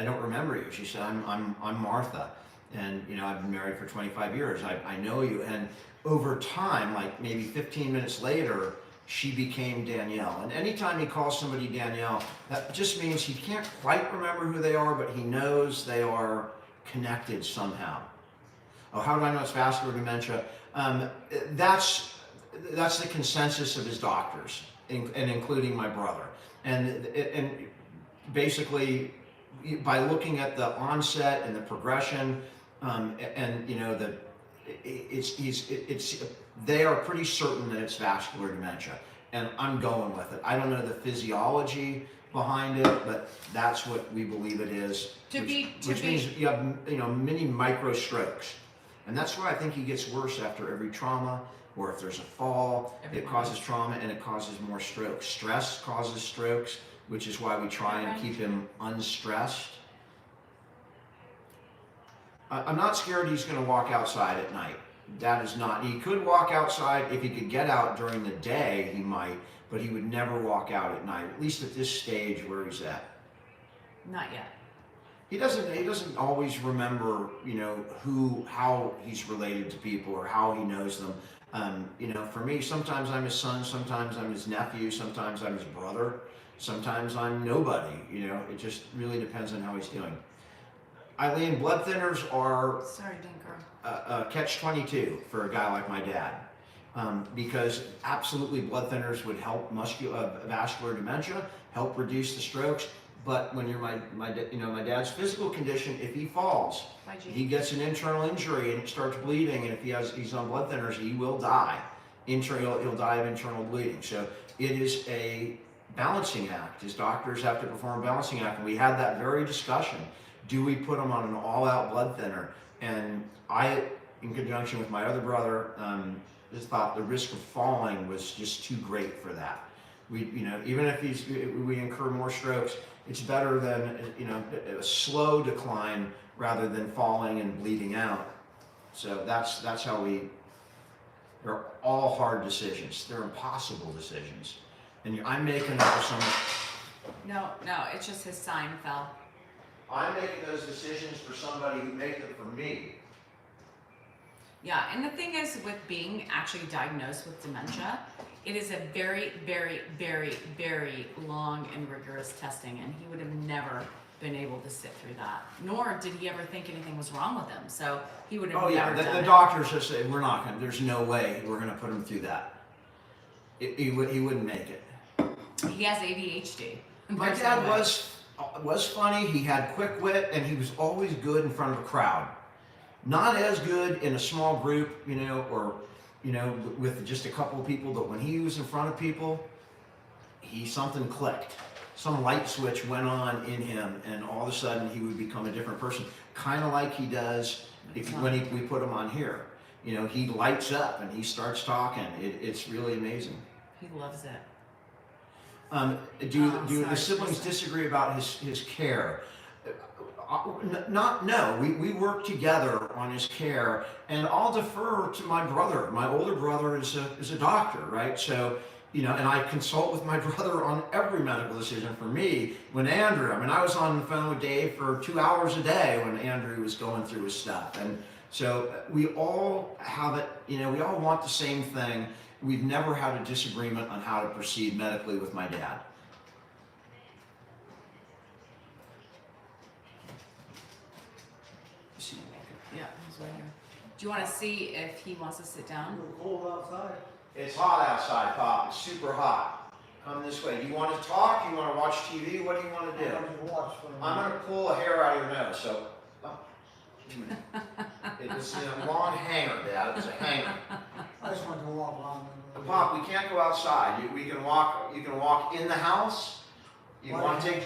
don't remember you." She said, "I'm Martha, and I've been married for 25 years. I know you." And over time, like maybe 15 minutes later, she became Danielle. And anytime he calls somebody Danielle, that just means he can't quite remember who they are, but he knows they are connected somehow. Oh, how do I know it's vascular dementia? That's the consensus of his doctors, and including my brother. And basically, by looking at the onset and the progression, they are pretty certain that it's vascular dementia. And I'm going with it. I don't know the physiology behind it, but that's what we believe it is. Which means you have, many micro strokes. And that's why I think he gets worse after every trauma, or if there's a fall, it causes trauma and it causes more strokes. Stress causes strokes, which is why we try and keep him unstressed. I'm not scared he's going to walk outside at night. That is not. He could walk outside if he could get out during the day, he might, but he would never walk out at night, at least at this stage where he's at. Not yet. He doesn't always remember, how he's related to people or how he knows them. For me, sometimes I'm his son, sometimes I'm his nephew, sometimes I'm his brother, sometimes I'm nobody. It just really depends on how he's doing. Eileen, blood thinners are catch-22 for a guy like my dad, because absolutely blood thinners would help vascular dementia, help reduce the strokes. But when you're my dad's physical condition, if he falls, he gets an internal injury and it starts bleeding, and if he's on blood thinners, he will die. He'll die of internal bleeding. So it is a balancing act. His doctors have to perform a balancing act, and we had that very discussion. Do we put him on an all-out blood thinner? And I, in conjunction with my other brother, just thought the risk of falling was just too great for that. Even if we incur more strokes, it's better than a slow decline rather than falling and bleeding out. So that's how they're all hard decisions. They're impossible decisions. And I'm making up for some. No, it's just his sign fell. I'm making those decisions for somebody who made them for me. Yeah, and the thing is, with being actually diagnosed with dementia, it is a very, very, very, very long and rigorous testing, and he would have never been able to sit through that. Nor did he ever think anything was wrong with him. So he would have never done the it. doctors just say, we're not going to, there's no way we're going to put him through that. He wouldn't make it. He has ADHD. My dad was funny, he had quick wit, and he was always good in front of a crowd. Not as good in a small group, or with just a couple of people, but when he was in front of people, something clicked. Some light switch went on in him, and all of a sudden he would become a different person, kind of like he does when we put him on here. He lights up and he starts talking. It's really amazing. He loves it. Do the siblings disagree about his care? No. We work together on his care, and I'll defer to my brother. My older brother is a doctor, right? So, and I consult with my brother on every medical decision. For me, when Andrew, I was on the phone with Dave for 2 hours a day when Andrew was going through his stuff, and so we all have it. We all want the same thing. We've never had a disagreement on how to proceed medically with my dad. Yeah, he's right here. Do you want to see if he wants to sit down? It's cold outside. It's hot outside, Pop. It's super hot. Come this way. Do you want to talk? Do you want to watch TV? What do you want to do? I'm going to pull a hair out of your nose. So, it's a long hanger, Dad. It's a hanger. I just want to walk along. Pop, we can't go outside. You can walk in the house. You want to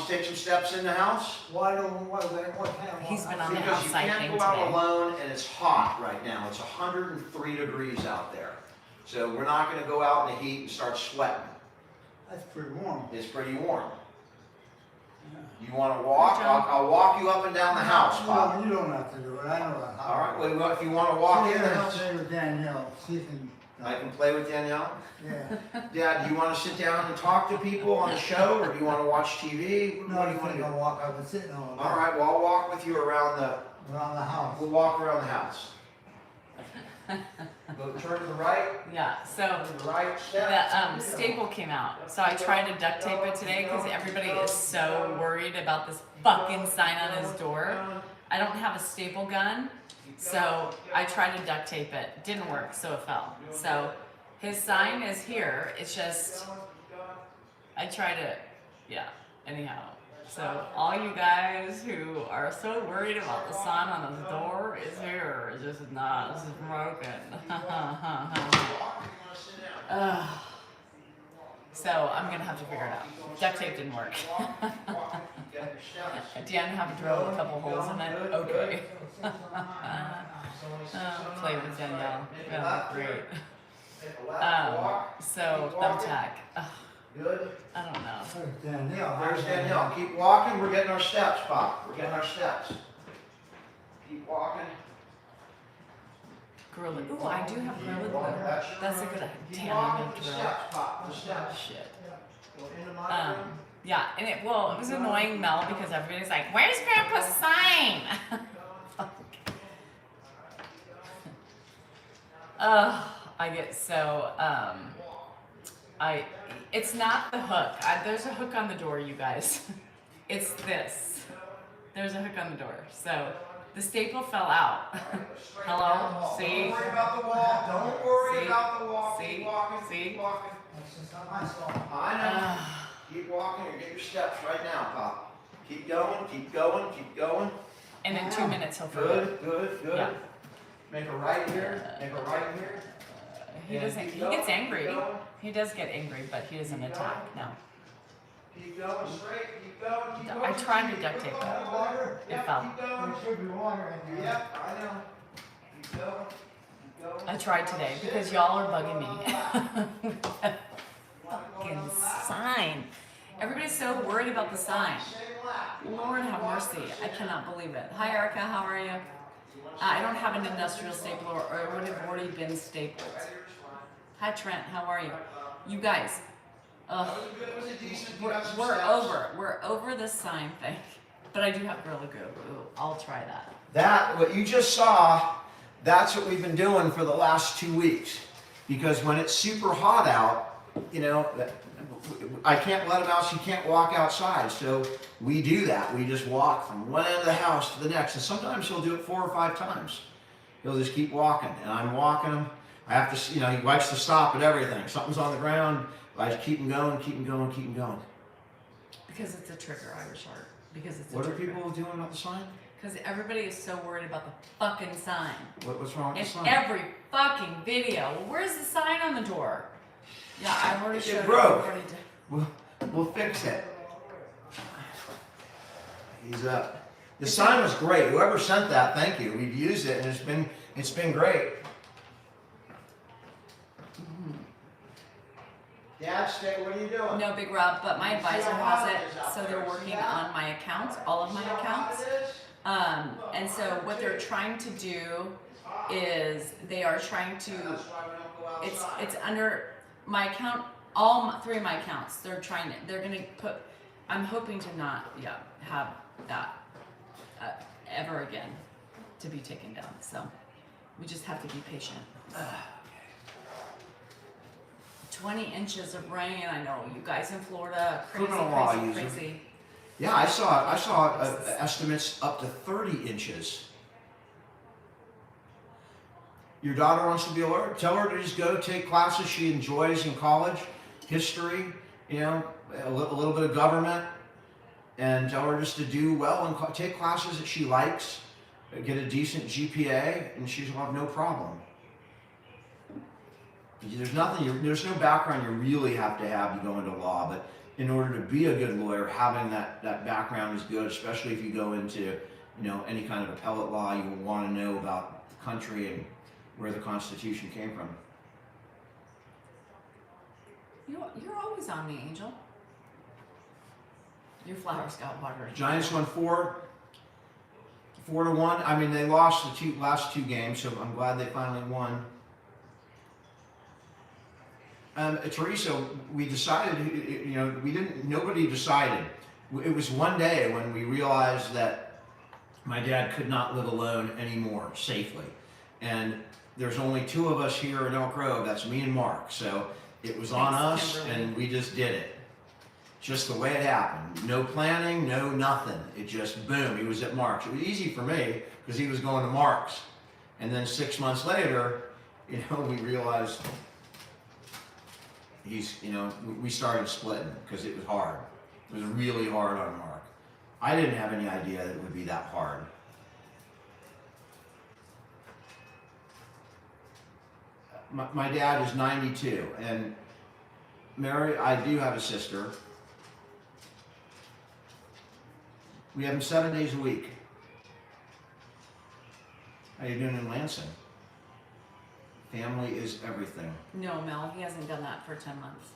take some steps in the house? Why don't what kind of He's been on the Because you outside can't thing go out today. alone, and it's hot right now. It's 103 degrees out there. So we're not going to go out in the heat and start sweating. That's pretty warm. It's pretty warm. Yeah. You want to walk? I'll walk you up and down the house, Pop. No, you don't have to do it. I know that. All right. Well, if you want to walk in the house, Stay with Danielle. She can. I can play with Danielle. Yeah. Dad, do you want to sit down and talk to people on the show, or do you want to watch TV? No, What do I you want to think do? I'll walk. I've been sitting all day. All right. Well, I'll walk with you around the. Around the house. We'll walk around the house. Go turn to the right. Yeah, so Turn to the right. Step. the staple came out. So I tried to duct tape it today because everybody is so worried about this fucking sign on his door. I don't have a staple gun, so I tried to duct tape it. Didn't work, so it fell. So his sign is here. It's just, I tried to, yeah, anyhow. So all you guys who are so worried about the sign on his door is here. It's just not, this is broken. So I'm gonna have to figure it out. Duct tape didn't work. Dan have to drill a couple holes in it. Okay. Play with Danielle. Yeah, great. So thumbtack. Good. I don't know. There's Danielle. There's Danielle. Keep walking. We're getting our steps, Pop. We're getting our steps. Keep walking. Gorilla. Ooh, I do have Gorilla Glue. That's a good idea. Keep Damn, I walking. need The drill. steps, Pop. The steps. Shit. Go into my room. Yeah, and it was annoying, Mel, because everybody's like, "Where's Grandpa's sign?" I get so it's not the hook. There's a hook on the door, you guys. It's this. There's a hook on the door. So the staple fell out. Hello? See? Don't worry about the wall. Don't worry See? about the wall. See? Keep walking. See? Keep walking. That's just not my fault. I know. Keep walking or get your steps right now, Pop. Keep going. Keep going. Keep going. And in 2 minutes he'll forget. Good. Yeah. Make a right here. Make a right here. He And doesn't. keep He going, gets angry. keep going. He does get angry, but he doesn't attack. No. Keep going straight. Keep going. Keep going. I tried to duct tape it. Water? It fell. Keep going. There should be water in there. Yep, I know. Keep going. Keep going. I tried today because y'all are bugging me. Fucking sign. Everybody's so worried about the sign. Lord have mercy. I cannot believe it. Hi Erica, how are you? I don't have an industrial stapler, or it would have already been stapled. Hi Trent, how are you? You guys, we're over this sign thing. But I do have Gorilla Glue. Ooh, I'll try that. That, what you just saw, that's what we've been doing for the last 2 weeks. Because when it's super hot out, you know, I can't let him out, so he can't walk outside. So we do that. We just walk from one end of the house to the next. And sometimes he'll do it 4 or 5 times. He'll just keep walking. And I'm walking him. I have to, you know, he likes to stop at everything. Something's on the ground. I just keep him going, keep him going, keep him going. Because it's a trigger, Irish Heart. Because it's a What are trigger. people doing about the sign? Because everybody is so worried about the fucking sign. What's wrong with In the sign? every fucking video. Well, where's the sign on the door? Yeah, I already It showed broke. I already did. We'll fix it. He's up. The sign was great. Whoever sent that, thank you. We've used it and it's been great. Dad, stay. What are you doing? No, Big Rob, but my advisor has it, so they're working on my accounts, all of my accounts. And so what they're trying to do is they are trying to, it's under my account, all 3 of my accounts. They're gonna put, I'm hoping to not, have that ever again to be taken down. So we just have to be patient. 20 inches of rain. I know you guys in Florida, crazy, Criminal law crazy, user. crazy. Yeah, I saw estimates up to 30 inches. Your daughter wants to be alert. Tell her to just go take classes she enjoys in college, history, you know, a little bit of government, and tell her just to do well and take classes that she likes, get a decent GPA, and she'll have no problem. There's no background you really have to go into law, but in order to be a good lawyer, having that background is good, especially if you go into, you know, any kind of appellate law. You will want to know about the country and where the Constitution came from. You're always on me, Angel. Your flowers got watered. Giants won 4-1. I mean, they lost the last 2 games, so I'm glad they finally won. Teresa, we decided, you know, nobody decided. It was one day when we realized that my dad could not live alone anymore safely. And there's only 2 of us here in Elk Grove, that's me and Mark. So it was on us, Kimberly. and we just did it. Just the way it happened. No planning, no nothing. It just, boom, he was at Mark's. It was easy for me because he was going to Mark's. And then 6 months later, you know, we realized we started splitting because it was hard. It was really hard on Mark. I didn't have any idea that it would be that hard. My dad is 92, and Mary, I do have a sister. We have them 7 days a week. How you doing in Lansing? Family is everything. No, Mel, he hasn't done that for 10 months.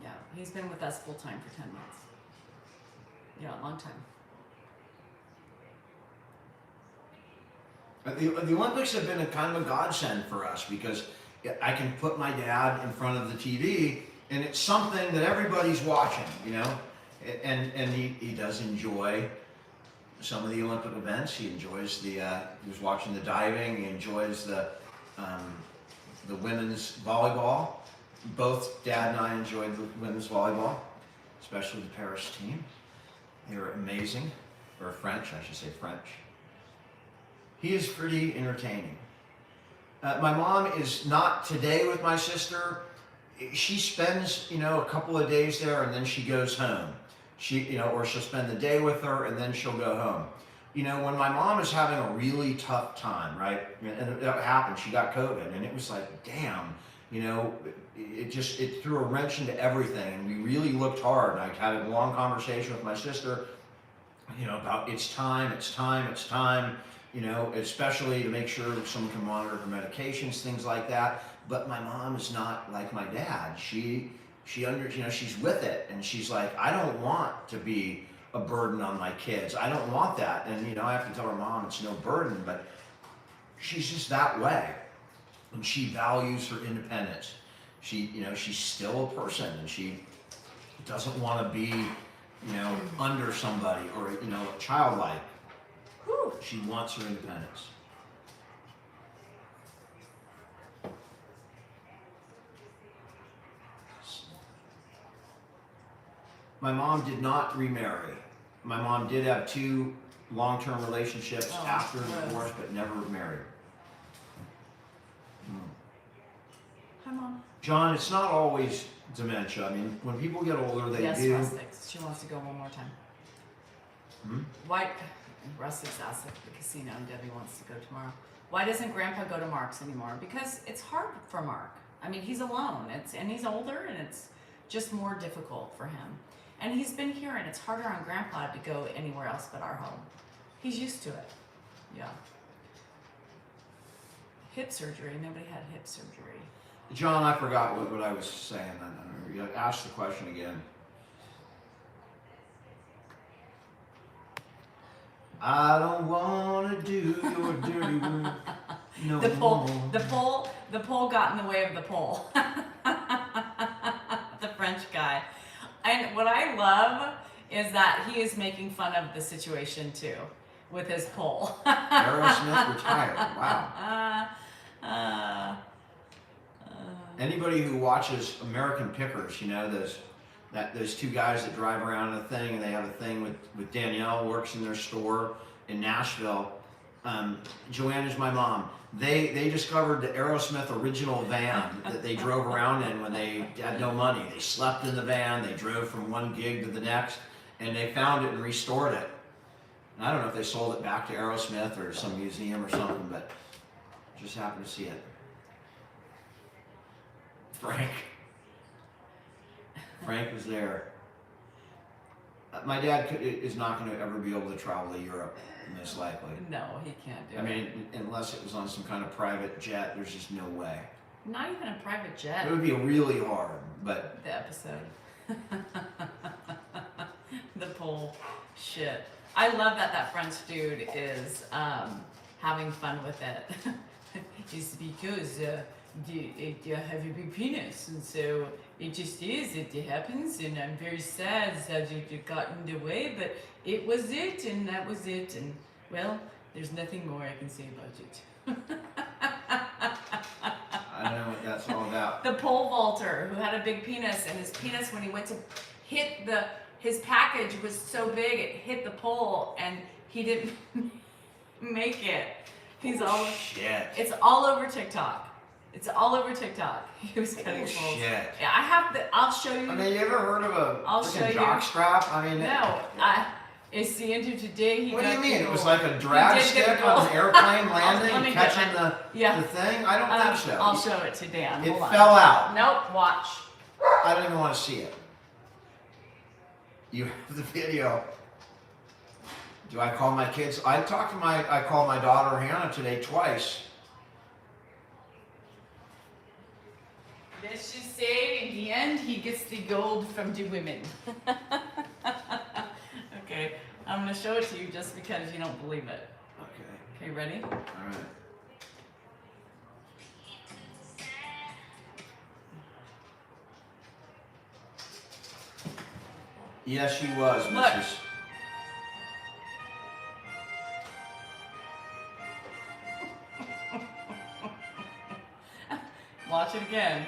Yeah, he's been with us full time for 10 months. Yeah, a long time. The Olympics have been a kind of a godsend for us because I can put my dad in front of the TV and it's something that everybody's watching, you know? And he does enjoy some of the Olympic events. He enjoys he was watching the diving, he enjoys the women's volleyball. Both Dad and I enjoyed the women's volleyball, especially the Paris team. They were amazing, or French, I should say French. He is pretty entertaining. My mom is not today with my sister. She spends, a couple of days there and then she goes home. Or she'll spend the day with her and then she'll go home. When my mom is having a really tough time, right? And that happened, she got COVID and it was like, damn, it threw a wrench into everything. And we really looked hard. I had a long conversation with my sister, about it's time, especially to make sure someone can monitor her medications, things like that. But my mom is not like my dad. She's with it, and she's like, I don't want to be a burden on my kids. I don't want that. And I have to tell her, Mom, it's no burden, but she's just that way. And she values her independence. She's still a person, and she doesn't want to be, under somebody or, childlike. Whew. She wants her independence. My mom did not remarry. My mom did have 2 long-term relationships after the divorce, but never married. Hi, Mom. John, it's not always dementia. I mean, when people get older, they yes, do. Rustics. She wants to go one more time. Why? Rustics asked at the casino, and Debbie wants to go tomorrow. Why doesn't Grandpa go to Mark's anymore? Because it's hard for Mark. I mean, he's alone. And he's older, and it's just more difficult for him. And he's been here, and it's harder on Grandpa to go anywhere else but our home. He's used to it. Yeah. Hip surgery. Nobody had hip surgery. John, I forgot what I was saying. You ask the question again. I don't want to do your dirty work. No more. The pole got in the way of the pole. The French guy. And what I love is that he is making fun of the situation too, with his pole. Aerosmith retired. Wow. Anybody who watches American Pickers, those 2 guys that drive around in a thing, and they have a thing with Danielle, works in their store in Nashville. Joanna's my mom. They discovered the Aerosmith original van that they drove around in when they had no money. They slept in the van, they drove from one gig to the next, and they found it and restored it. And I don't know if they sold it back to Aerosmith or some museum or something, but just happened to see it. Frank was there. My dad is not going to ever be able to travel to Europe, most likely. No, he can't do it. I mean, unless it was on some kind of private jet, there's just no way. Not even a private jet. It would be really hard, but... The episode. The pole. Shit. I love that French dude is having fun with it. It's because you have a big penis, and so it just is, it happens, and I'm very sad that you got in the way, but it was it, and that was it, and well, there's nothing more I can say about it. I don't know what that's all about. The pole vaulter who had a big penis, and his penis, when he went to hit his package was so big it hit the pole, and he didn't make it. He's all shit. It's all over TikTok. It's all over TikTok. He was cutting poles. Shit. Yeah, I have the. I'll show you. I mean, you ever heard of a I'll show you. jock strap? I mean, No, it's the end of today. What do you mean? It was like a drag stick on an airplane landing, catching the thing? I don't think so. I'll show it to Dan. It Hold on. fell out. Nope. Watch. I don't even want to see it. You have the video. Do I call my kids? I called my daughter Hannah today twice. Let's just say, in the end, he gets the gold from the women. Okay, I'm gonna show it to you just because you don't believe it. Okay. Okay, ready? All right. Yes, she was, Look. Mrs. Watch it again.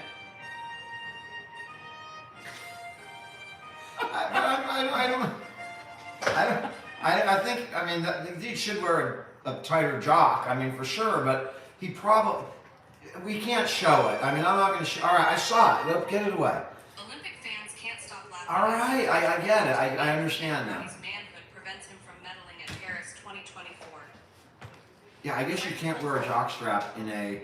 I think, I mean, he should wear a tighter jock, I mean, for sure, but he probably, we can't show it. I mean, I'm not going to show, all right, I saw it. Look, get it away. Olympic fans can't stop laughing. All right, I get it. I understand now. His manhood prevents him from medaling at Paris 2024. Yeah, I guess you can't wear a jockstrap in a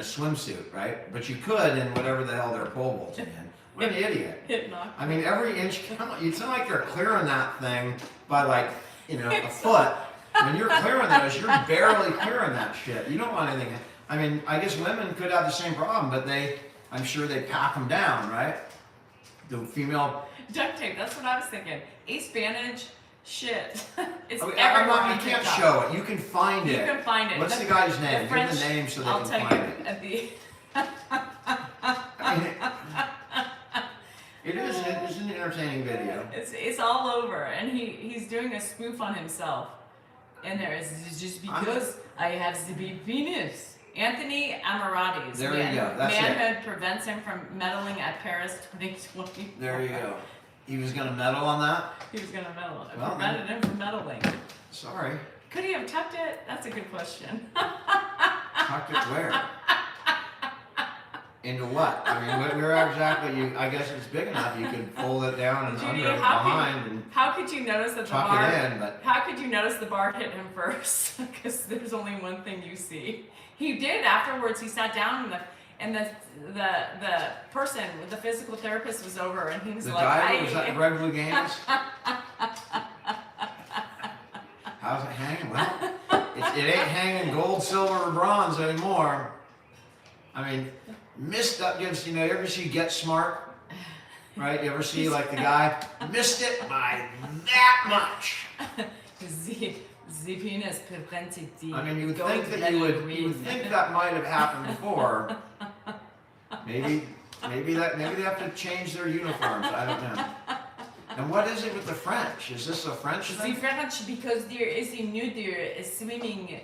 swimsuit, right? But you could in whatever the hell they're pole vaulting in. What an idiot. Hit knock. I mean, every inch, come on, it's not like they're clearing that thing by like, you know, a foot. When you're clearing those, you're barely clearing that shit. You don't want anything. I mean, I guess women could have the same problem, but I'm sure they pack them down, right? The female. Duct tape, that's what I was thinking. Ace bandage, shit. It's You everywhere on can't TikTok. show it. You can find it. You can find it. What's the guy's name? Give French, the name so they I'll can tell find you, it. at the I mean, it is an entertaining video. It's all over, and he's doing a spoof on himself. And there is just because I have the big penis. Anthony Amorati's There you go. That's manhood prevents him from medaling at Paris 2020. There you go. He was going to medal on that? He was gonna medal. It Well, prevented him from medaling. Sorry. Could he have tucked it? That's a good question. Tucked it where? Into what? I mean, where exactly? I guess it's big enough. You can fold it down and Judy, under and behind and how could you notice that the tuck bar? it in, but How could you notice the bar hit him first? Because there's only one thing you see. He did afterwards. He sat down and the person, the physical therapist, was over, and he was the like, diver, was that Red Blue Games? How's it hanging? Well, it ain't hanging gold, silver, or bronze anymore. I mean, missed up gives, you ever see Get Smart? Right? You ever see like the guy missed it by that much? The penis prevented the. I mean, you would gold think that medal you ring. would think that might have happened before. Maybe they have to change their uniforms. I don't know. And what is it with the French? Is this a French The thing? French, because there is a nude swimming,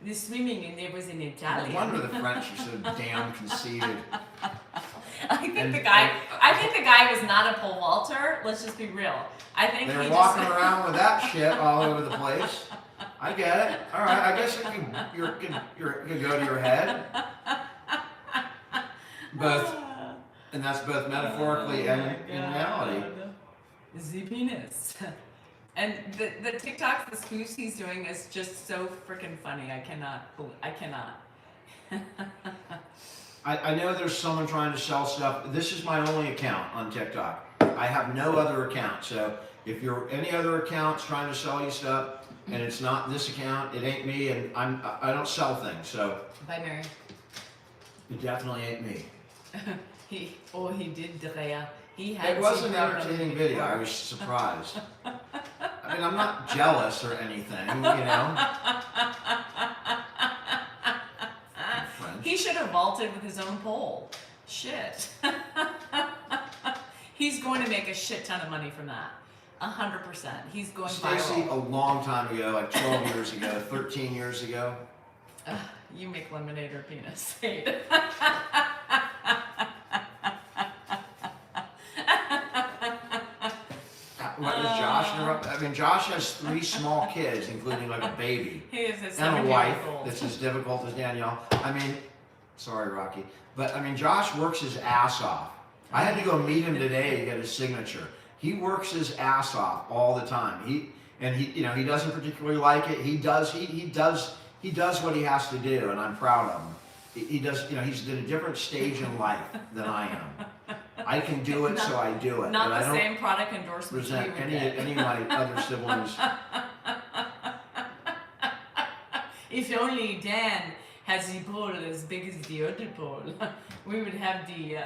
the swimming, and there was an No Italian. wonder the French are so damn conceited. I think And- the guy was not a pole vaulter. Let's just be real. I think They're he walking just, around with that shit all over the place. I get it. All right, I guess it can go to your head. Both, and that's both metaphorically and in reality. The penis. And the TikToks, the spoofs he's doing is just so freaking funny. I cannot. I know there's someone trying to sell stuff. This is my only account on TikTok. I have no other account. So if you're any other accounts trying to sell you stuff and it's not this account, it ain't me, and I don't sell things. So Bye, Mary. it definitely ain't me. He did Drea. He had. It was an some problem entertaining before. video. I was surprised. I mean, I'm not jealous or anything, you know. French. He should have vaulted with his own pole. Shit. He's going to make a shit ton of money from that. 100%. He's going Stacy, viral. a long time ago, like 12 years ago, 13 years ago. You make lemonade or penis. Say it. What is Josh? I mean, Josh has 3 small kids, including like a baby. He is a And a 7-year-old. wife that's as difficult as Danielle. I mean, sorry, Rocky. But I mean, Josh works his ass off. I had to go meet him today to get his signature. He works his ass off all the time. He doesn't particularly like it. He does what he has to do, and I'm proud of him. He does, he's at a different stage in life than I am. I can do it, so I do it. Not but the I don't same product endorsement you resent would any get. of my other siblings. If only Dan has the pole as big as the other pole, we would have the.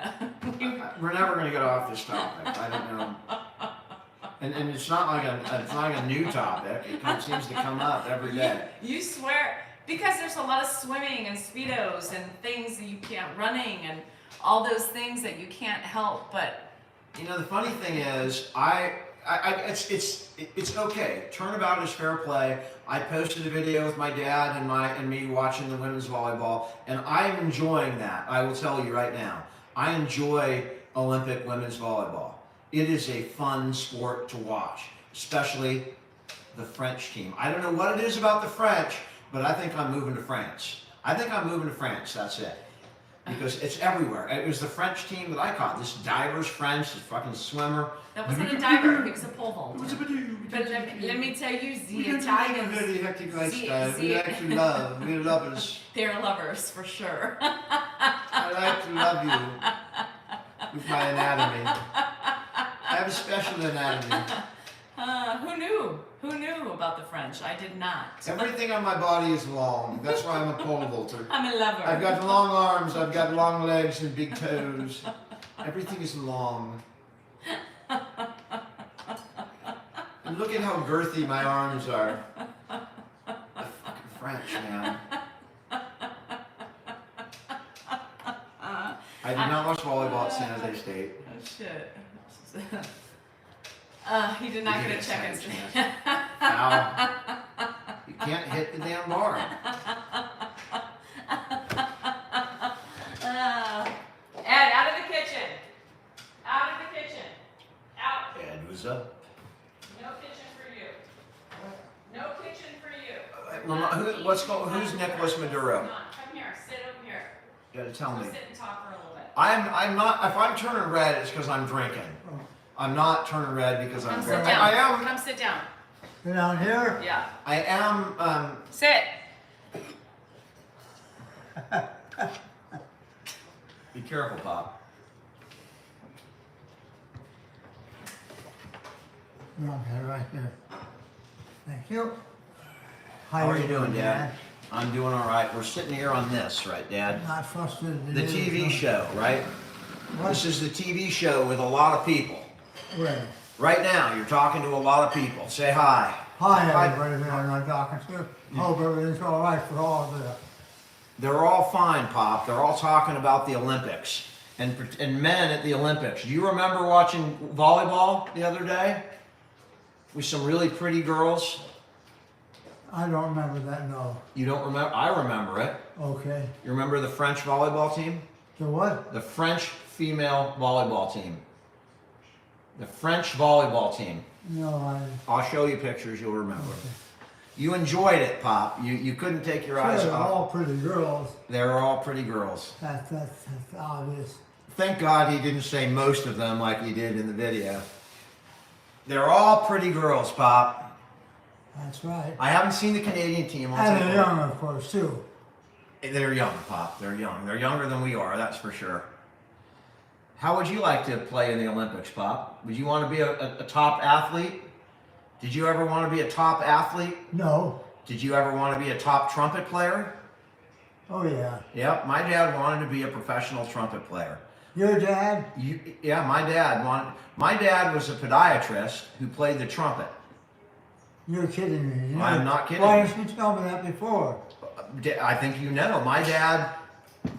We're never going to get off this topic. I don't know. And it's not like a new topic. It seems to come up every day. You swear, because there's a lot of swimming and speedos and things that you can't, running and all those things that you can't help. But You know, the funny thing is, it's okay. Turnabout is fair play. I posted a video with my dad and me watching the women's volleyball, and I'm enjoying that. I will tell you right now, I enjoy Olympic women's volleyball. It is a fun sport to watch, especially the French team. I don't know what it is about the French, but I think I'm moving to France. That's it. Because it's everywhere. It was the French team that I caught. This diver's French, this fucking swimmer. that wasn't a diver; it was a pole vault. It was a badoo. But let me tell you, We the don't have a Italians, very hectic lifestyle. the- We actually love. We're lovers. they're lovers for sure. I like to love you with my anatomy. I have a special anatomy. Who knew? Who knew about the French? I did not. Everything on my body is long. That's why I'm a pole vaulter. I'm a lover. I've got long arms, I've got long legs and big toes. Everything is long. And look at how girthy my arms are. The fucking French, man. I did not watch volleyball at San Jose State. Oh shit. He did not You get a check didn't and stand a chance. Foul. You can't hit the damn bar. Ed, out of the kitchen. Out of the kitchen. Out. Ed was up. No kitchen for you. No kitchen for you. Who's Nicholas Maduro? Come on, come here. Sit over here. You gotta tell Go me. sit and talk for a little bit. I'm not. If I'm turning red, it's because I'm drinking. I'm not turning red because I'm Come sit drinking. down. I am. Come sit down. Sit down here. Yeah. I am. Sit. Be careful, Pop. Okay, right there. Thank you. How are you doing, Dad? I'm doing all right. We're sitting here on this, right, Dad? Not frustrated. The TV show, right? What? This is the TV show with a lot of people. Where? Right now, you're talking to a lot of people. Say hi. Hi, everybody that I'm talking to. Hope everything's all right for all of you. They're all fine, Pop. They're all talking about the Olympics and men at the Olympics. Do you remember watching volleyball the other day with some really pretty girls? I don't remember that, no. You don't remember? I remember it. Okay. You remember the French volleyball team? The what? The French female volleyball team. The French volleyball team. No, I'll show you pictures, you'll remember. You enjoyed it, Pop. You couldn't take your eyes they're all off. pretty girls. They were all pretty girls. That's obvious. Thank God he didn't say most of them like he did in the video. They're all pretty girls, Pop. That's right. I haven't seen the Canadian team. I'll And take they're a look. young, of course, too. They're young, Pop. They're young. They're younger than we are, that's for sure. How would you like to play in the Olympics, Pop? Would you want to be a top athlete? Did you ever want to be a top athlete? No. Did you ever want to be a top trumpet player? Oh, yeah. Yep, my dad wanted to be a professional trumpet player. Your dad? Yeah, my dad wanted. My dad was a podiatrist who played the trumpet. You're kidding me. You I'm not kidding. Why didn't you tell me that before? I think you know. My dad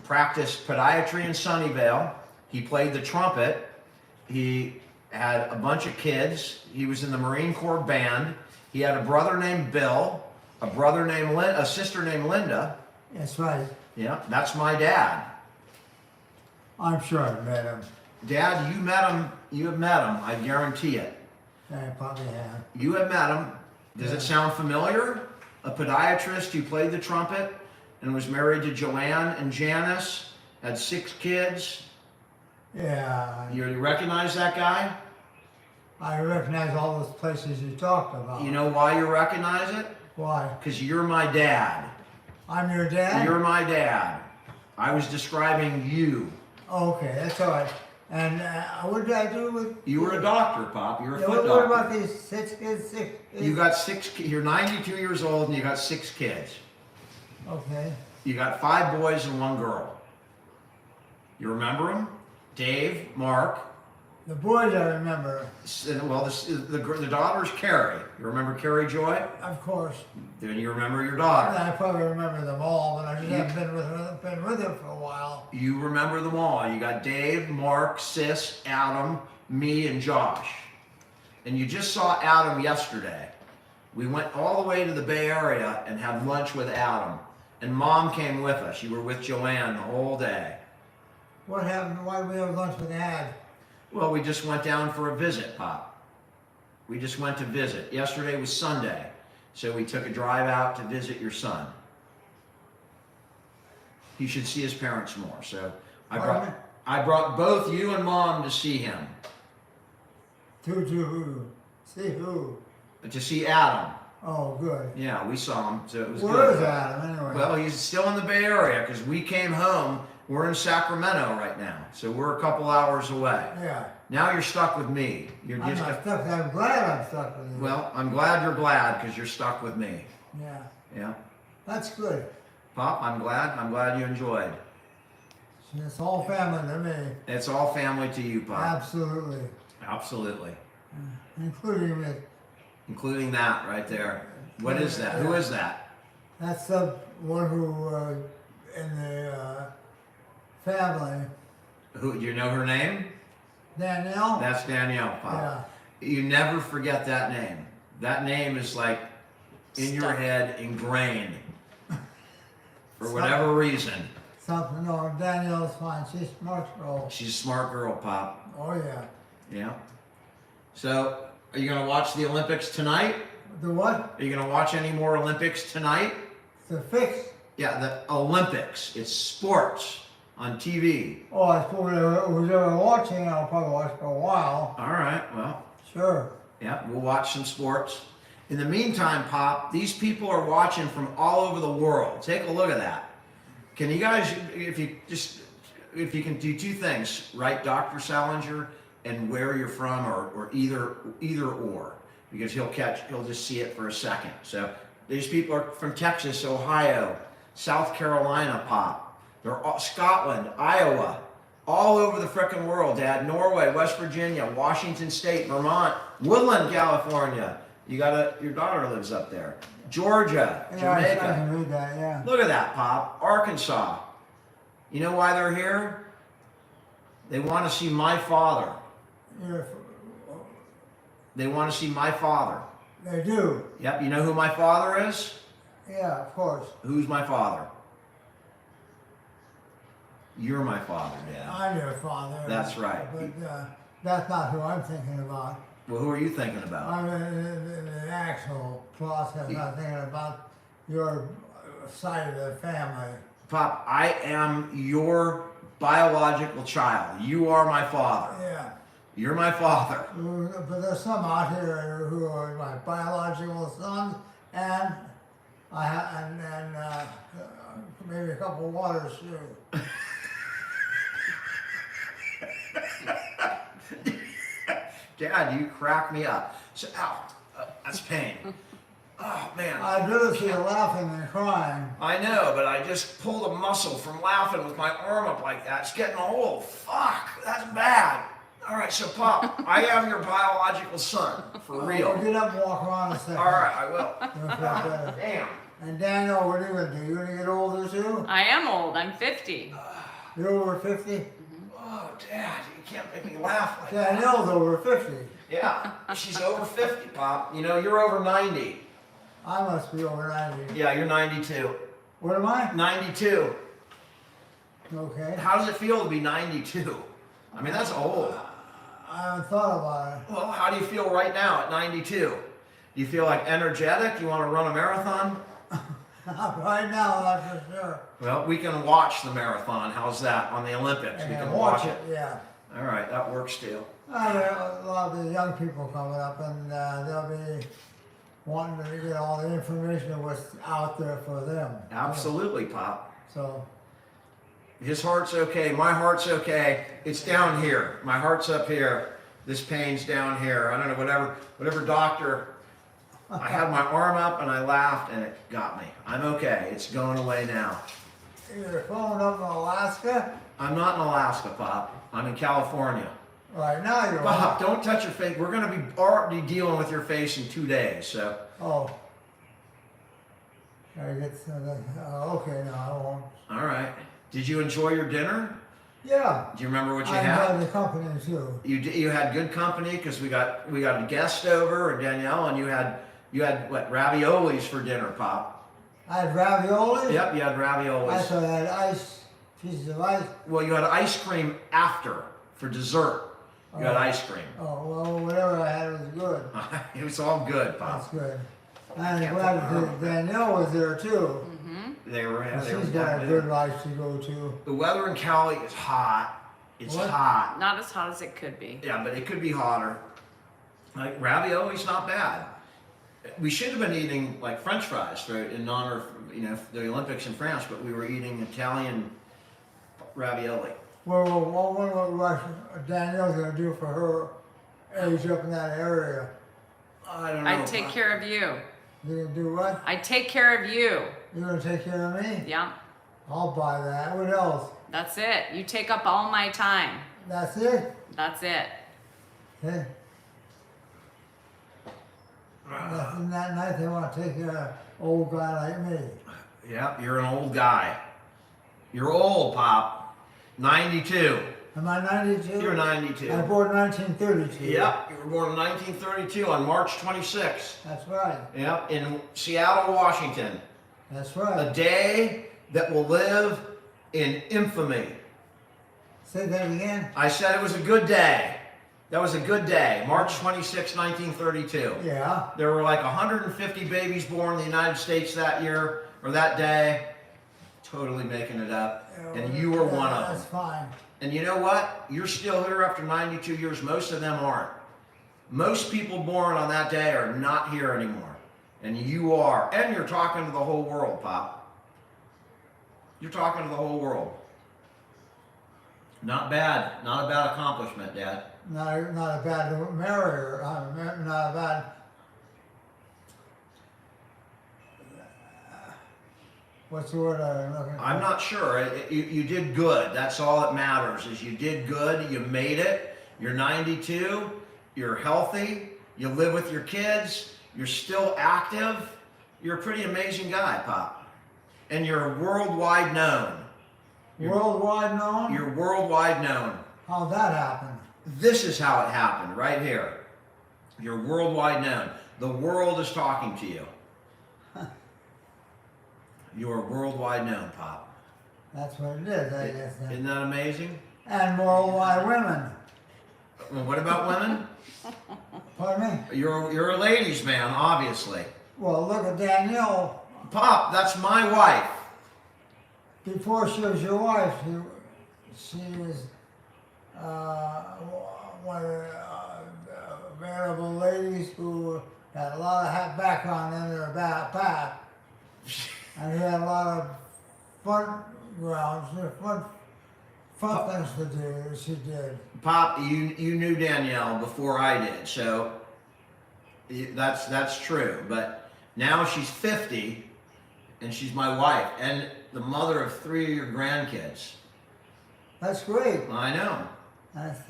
practiced podiatry in Sunnyvale. He played the trumpet. He had a bunch of kids. He was in the Marine Corps band. He had a brother named Bill, a sister named Linda. That's right. Yeah, that's my dad. I'm sure I met him. Dad, you met him. You have met him. I guarantee it. I probably have. You have met him. Does it sound familiar? A podiatrist who played the trumpet and was married to Joanne and Janice, had 6 kids. Yeah. You recognize that guy? I recognize all those places you talked about. You know why you recognize it? Why? Because you're my dad. I'm your dad? You're my dad. I was describing you. Okay, that's all right. And what did I do with? You were a doctor, Pop. You were a Yeah, foot what doctor. about these 6 kids? 6 kids? You got 6. You're 92 years old, and you got 6 kids. Okay. You got 5 boys and 1 girl. You remember them? Dave, Mark. The boys I remember, Well, the daughter's Carrie. You remember Carrie Joy? of course. Then you remember your daughter. I probably remember them all, but I just haven't been with them for a while. You remember them all. You got Dave, Mark, Sis, Adam, me, and Josh. And you just saw Adam yesterday. We went all the way to the Bay Area and had lunch with Adam. And Mom came with us. You were with Joanne the whole day. What happened? Why did we have lunch with Dad? Well, we just went down for a visit, Pop. We just went to visit. Yesterday was Sunday, so we took a drive out to visit your son. He should see his parents more, so I brought both you and Mom to see him. To who? See who? To see Adam. Oh, good. Yeah, we saw him, so it was Where good. is Adam anyway? Well, he's still in the Bay Area because we came home. We're in Sacramento right now, so we're a couple hours away. Yeah. Now you're stuck with me. You're I'm just not stuck. I'm glad I'm stuck with you. well, I'm glad you're glad because you're stuck with me. Yeah. Yeah. That's good. Pop, I'm glad you enjoyed. It's all family to me. It's all family to you, Pop. Absolutely. Absolutely. Including me. Including that right there. What is that? Who is that? That's the one who, in the family. Who, do you know her name? Danielle? That's Danielle, Pop. You never forget that name. That name is like in your head, ingrained. For whatever reason. Something, no, Danielle's fine. She's a smart girl. She's a smart girl, Pop. Oh, yeah. Yeah. So, are you going to watch the Olympics tonight? The what? Are you going to watch any more Olympics tonight? The fix? Yeah, the Olympics. It's sports on TV. Oh, I suppose who's ever watching, I'll probably watch for a while. All right, well, Sure. yeah, we'll watch some sports. In the meantime, Pop, these people are watching from all over the world. Take a look at that. Can you guys, if you can do 2 things, write Dr. Salinger and where you're from, or either or, because he'll just see it for a second. So these people are from Texas, Ohio, South Carolina, Pop. They're all, Scotland, Iowa, all over the frickin' world, Dad. Norway, West Virginia, Washington State, Vermont, Woodland, California. Your daughter lives up there. Georgia, Yeah, I Jamaica. can read that, yeah. Look at that, Pop. Arkansas. You know why they're here? They want to see my father. You're, They want to see my father. they do. Yep, you know who my father is? Yeah, of course. Who's my father? You're my father, Dad. I'm your father. That's right. But that's not who I'm thinking about. Well, who are you thinking about? I'm in the actual process. I'm not thinking about your side of the family. Pop, I am your biological child. You are my father. Yeah. You're my father. But there's some out here who are my biological sons, and maybe a couple of waters too. Dad, you crack me up. So, ow, that's pain. Oh, man. I'd rather see you laughing than crying. I know, but I just pulled a muscle from laughing with my arm up like that. It's getting old. Fuck, that's bad. All right, so Pop, I am your biological son, for real. Get up and walk around a second. All right, I will. You'll feel better. Damn. And Daniel, what are you gonna do? You gonna get older too? I am old. I'm 50. You're over 50? Oh, Dad, you can't make me laugh like that. Danielle's over 50. Yeah, she's over 50, Pop. You know, you're over 90. I must be over 90. Yeah, you're 92. What am I? 92. Okay. How does it feel to be 92? I mean, that's old. I haven't thought about it. Well, how do you feel right now at 92? Do you feel like energetic? You want to run a marathon? Right now, that's for sure. Well, we can watch the marathon. How's that? On the Olympics. We And can watch watch it. Yeah. All right, that works too. A lot of the young people coming up, and they'll be wanting to get all the information of what's out there for them. Absolutely, Pop. So, His heart's okay. My heart's okay. It's down here. My heart's up here. This pain's down here. I don't know, whatever doctor. I had my arm up and I laughed and it got me. I'm okay. It's going away now. You're phone up in Alaska? I'm not in Alaska, Pop. I'm in California. Right now you're. Pop, don't touch your face. We're going to be already dealing with your face in 2 days, so. Oh. I get okay, no, I won't. All right. Did you enjoy your dinner? Yeah. Do you remember what you I had? enjoyed the company too. You had good company because we got a guest over, and Danielle, and you had what, raviolis for dinner, Pop? I had ravioli. Yep, you had raviolis. I thought I had ice, pieces of ice. Well, you had ice cream after for dessert. You had Oh. ice cream. Oh, well, whatever I had was good. It was all good, Pop. That's good. I'm Can't glad put my that Danielle was there too. They were. Yeah, they were She's got a down good there. life to go to. The weather in Cali is hot. It's What? hot. Not as hot as it could be. Yeah, but it could be hotter. Like ravioli's not bad. We should have been eating like French fries in honor of the Olympics in France, but we were eating Italian ravioli. Well, I wonder what Danielle's gonna do for her age up in that area. I don't know. I take care of you. You gonna do what? I take care of you. You gonna take care of me? Yeah, I'll buy that. What else? that's it. You take up all my time. That's it? That's it. Hey. Isn't that nice? They want to take care of an old guy like me. Yep, you're an old guy. You're old, Pop. 92. Am I 92? You're 92. I was born in 1932. Yep, you were born in 1932 on March 26th. That's right. Yep, in Seattle, Washington. That's A right. day that will live in infamy. Say that again. I said it was a good day. That was a good day. March 26, 1932. Yeah. There were like 150 babies born in the United States that year, or that day. Totally making it up. And you were one of That's them. fine. And you know what? You're still here after 92 years. Most of them aren't. Most people born on that day are not here anymore. And you are. And you're talking to the whole world, Pop. You're talking to the whole world. Not bad. Not a bad accomplishment, Dad. Not a bad marrier. Not a bad. What's the word I'm looking for? I'm not sure. You did good. That's all that matters is you did good. You made it. You're 92. You're healthy. You live with your kids. You're still active. You're a pretty amazing guy, Pop. And you're worldwide known. Worldwide known? You're worldwide known. How'd that happen? This is how it happened, right here. You're worldwide known. The world is talking to you. You are worldwide known, Pop. That's what it is, I guess. Isn't that amazing? And worldwide women. Well, what about women? Pardon me? You're a ladies' man, obviously. Well, look at Danielle. Pop, that's my wife. Before she was your wife, she was one of the venerable ladies who had a lot of background in their path. And he had a lot of fun grounds, fun things to do that she did. Pop, you knew Danielle before I did, so that's true. But now she's 50, and she's my wife, and the mother of 3 of your grandkids. That's great. I know. That's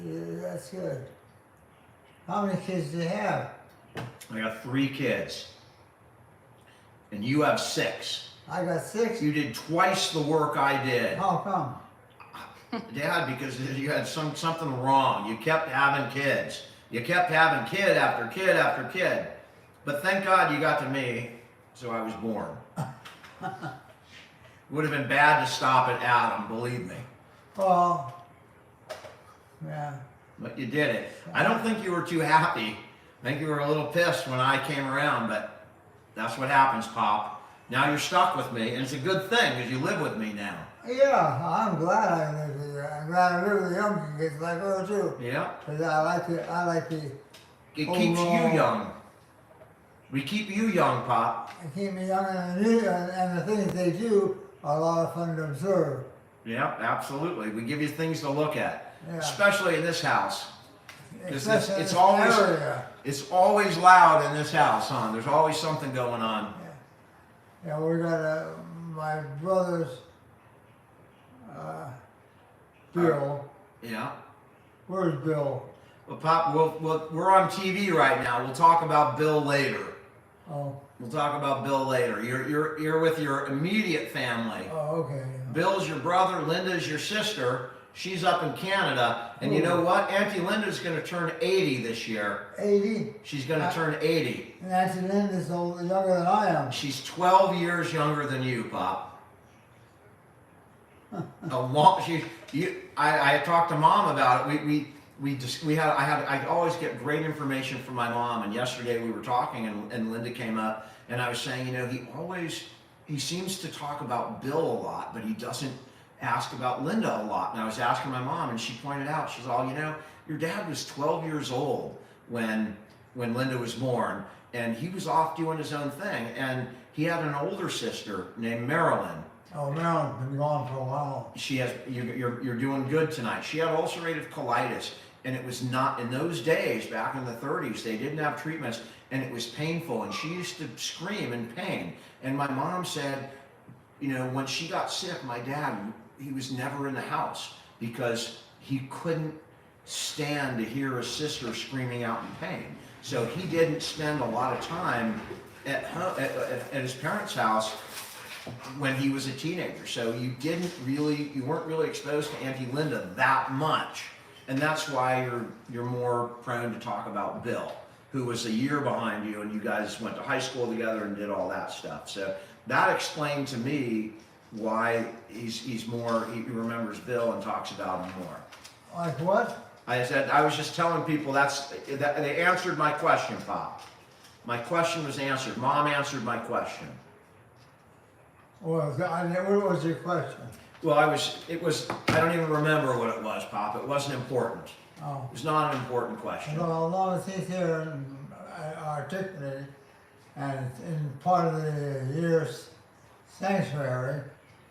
good. How many kids do you have? I got 3 kids, and you have 6. I got 6. You did twice the work I did. How come? Dad, because you had something wrong. You kept having kids. You kept having kid after kid after kid. But thank God you got to me, so I was born. Would have been bad to stop at Adam, believe me. Well, yeah. But you did it. I don't think you were too happy. I think you were a little pissed when I came around, but that's what happens, Pop. Now you're stuck with me, and it's a good thing because you live with me now. Yeah, I'm glad I live with you. I'm glad I live with the young kids like her too. Yeah. Because I like the It keeps you young. We keep you young, Pop. They keep me young, and the things they do are a lot of fun to observe. Yeah, absolutely. We give you things to look at, Yeah. especially in this house. Because Especially in it's this always area. it's always loud in this house, huh? There's always something going on. Yeah, we got my brother's Bill. Yeah. Where's Bill? Well, Pop, we're on TV right now. We'll talk about Bill later. Oh, We'll talk about Bill later. You're with your immediate family. oh, okay. Bill's your brother. Linda's your sister. She's up in Canada. And you know what? Auntie Linda's going to turn 80 this year. 80. She's going to turn 80. And Auntie Linda's younger than I am. She's 12 years younger than you, Pop. I talked to Mom about it. I always get great information from my mom. And yesterday we were talking, and Linda came up, and I was saying, you know, he seems to talk about Bill a lot, but he doesn't ask about Linda a lot. And I was asking my mom, and she pointed out, she's all, you know, your dad was 12 years old when Linda was born, and he was off doing his own thing. And he had an older sister named Marilyn. Oh, Marilyn's been gone for a while. She has. You're doing good tonight. She had ulcerative colitis, and it was not in those days back in the 30s. They didn't have treatments, and it was painful, and she used to scream in pain. And my mom said, you know, when she got sick, my dad, he was never in the house because he couldn't stand to hear his sister screaming out in pain. So he didn't spend a lot of time at his parents' house when he was a teenager. So you weren't really exposed to Auntie Linda that much. And that's why you're more prone to talk about Bill, who was a year behind you, and you guys went to high school together and did all that stuff. So that explained to me why he remembers Bill and talks about him more. Like what? I was just telling people that they answered my question, Pop. My question was answered. Mom answered my question. Well, what was your question? Well, I don't even remember what it was, Pop. It wasn't important. Oh. It was not an important question. Well, as long as he's here and articulated, and it's in part of the year's sanctuary,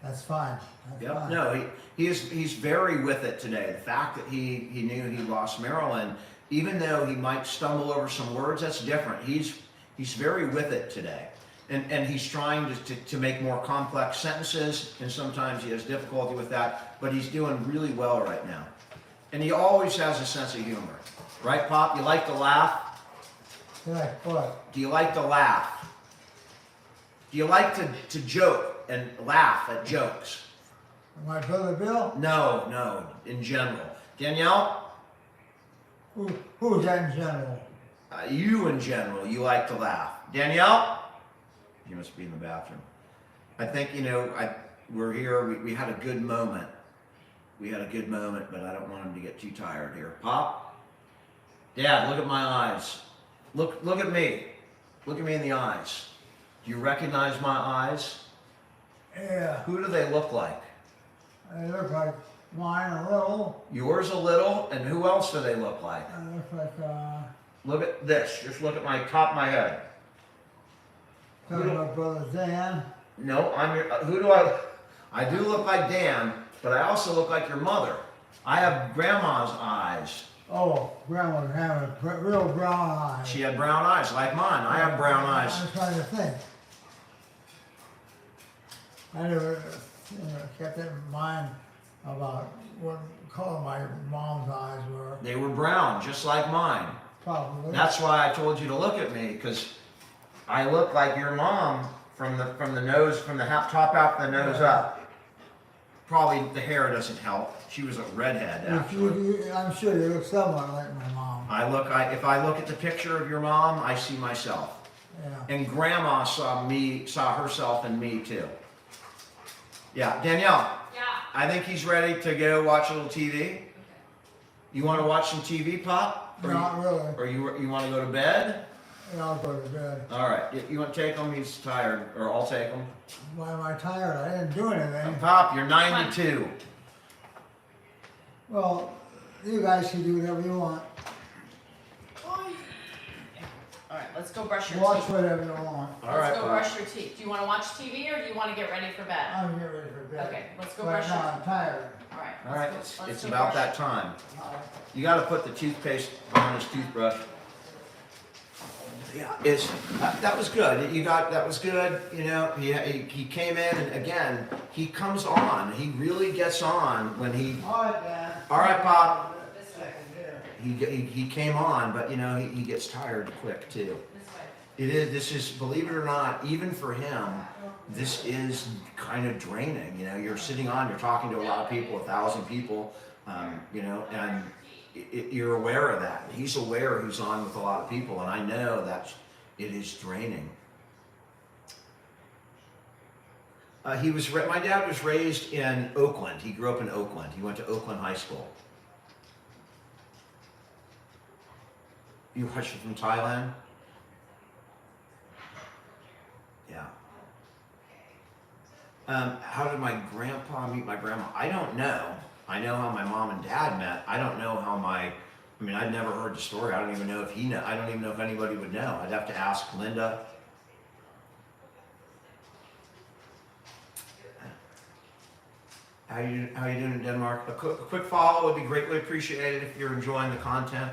that's fine. That's Yep. fine. No, he's very with it today. The fact that he knew he lost Marilyn, even though he might stumble over some words, that's different. He's very with it today. And he's trying to make more complex sentences, and sometimes he has difficulty with that, but he's doing really well right now. And he always has a sense of humor. Right, Pop? You like to laugh? Like what? Do you like to laugh? Do you like to joke and laugh at jokes? My brother Bill? No, in general. Danielle? Who's that in general? You in general, you like to laugh. Danielle? You must be in the bathroom. I think, you know, we're here, we had a good moment. We had a good moment, but I don't want him to get too tired here. Pop? Dad, look at my eyes. Look at me. Look at me in the eyes. Do you recognize my eyes? Yeah. Who do they look like? They look like mine a little. Yours a little, and who else do they look like? They look like, Look at this. Just look at my top of my head. my brother Dan. No, I do look like Dan, but I also look like your mother. I have grandma's eyes. Oh, Grandma was having real brown eyes. She had brown eyes like mine. I have brown eyes. I was trying to think. I never kept that in mind about what color my mom's eyes were. They were brown, just like mine. Probably. That's why I told you to look at me, because I look like your mom from the nose, from the top out the nose up. Probably the hair doesn't help. She was a redhead, actually. I'm sure you look somewhat like my mom. If I look at the picture of your mom, I see myself. Yeah. And Grandma saw herself in me too. Yeah, Danielle. Yeah. I think he's ready to go watch a little TV. You want to watch some TV, Pop? Not really. Or you want to go to bed? Yeah, I'll go to bed. All right. You want to take him? He's tired. Or I'll take him. Why am I tired? I didn't do anything. Pop, you're 92. Well, you guys can do whatever you want. All right. Let's go brush your Watch teeth. whatever you want. All right, Let's go Bob. brush your teeth. Do you want to watch TV or do you want to get ready for bed? I'm getting ready for bed. Okay, let's go Right brush your now, teeth. I'm tired. All right. All right, let's it's go about brush- that time. All right. You got to put the toothpaste on his toothbrush. Yeah, that was good. That was good. You know, he came in, and again, he comes on. He really gets on when he. All right, Dan. All right, Bob. This second here. He came on, but you know, he gets tired quick too. This way. This is, believe it or not, even for him, this is kind of draining. You know, you're sitting on, you're talking to a lot of people, 1,000 people, you know, and you're aware of that. He's aware he's on with a lot of people, and I know that it is draining. My dad was raised in Oakland. He grew up in Oakland. He went to Oakland High School. You watched it from Thailand? Yeah. How did my grandpa meet my grandma? I don't know. I know how my mom and dad met. I don't know how I've never heard the story. I don't even know if I don't even know if anybody would know. I'd have to ask Linda. How you doing in Denmark? A quick follow would be greatly appreciated if you're enjoying the content.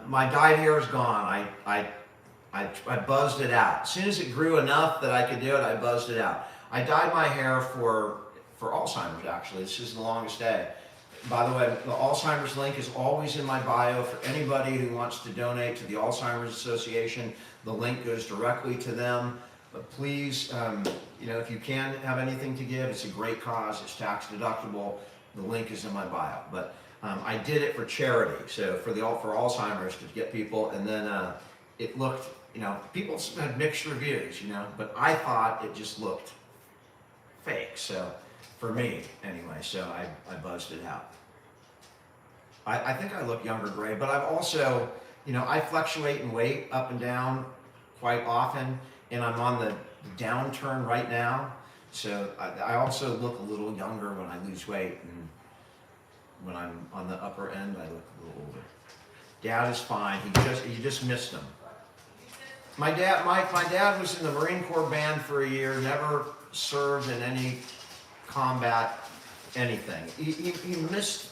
My dyed hair is gone. I buzzed it out. As soon as it grew enough that I could do it, I buzzed it out. I dyed my hair for Alzheimer's, actually. This is the longest day. By the way, the Alzheimer's link is always in my bio for anybody who wants to donate to the Alzheimer's Association. The link goes directly to them. But please, you know, if you can have anything to give, it's a great cause. It's tax deductible. The link is in my bio. But I did it for charity, so for Alzheimer's, to get people, and then it looked, you know, people had mixed reviews, you know, but I thought it just looked fake. So for me, anyway, so I buzzed it out. I think I look younger gray, but I've also, you know, I fluctuate in weight up and down quite often, and I'm on the downturn right now, so I also look a little younger when I lose weight, and when I'm on the upper end, I look a little older. Dad is fine. You just missed him. My dad was in the Marine Corps band for a year, never served in any combat, anything. He missed,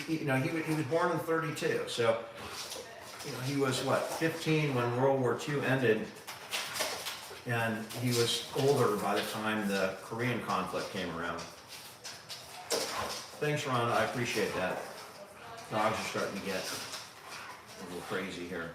you know, he was born in 32, so, you know, he was, 15 when World War II ended, and he was older by the time the Korean conflict came around. Thanks, Rhonda, I appreciate that. Dogs are starting to get a little crazy here.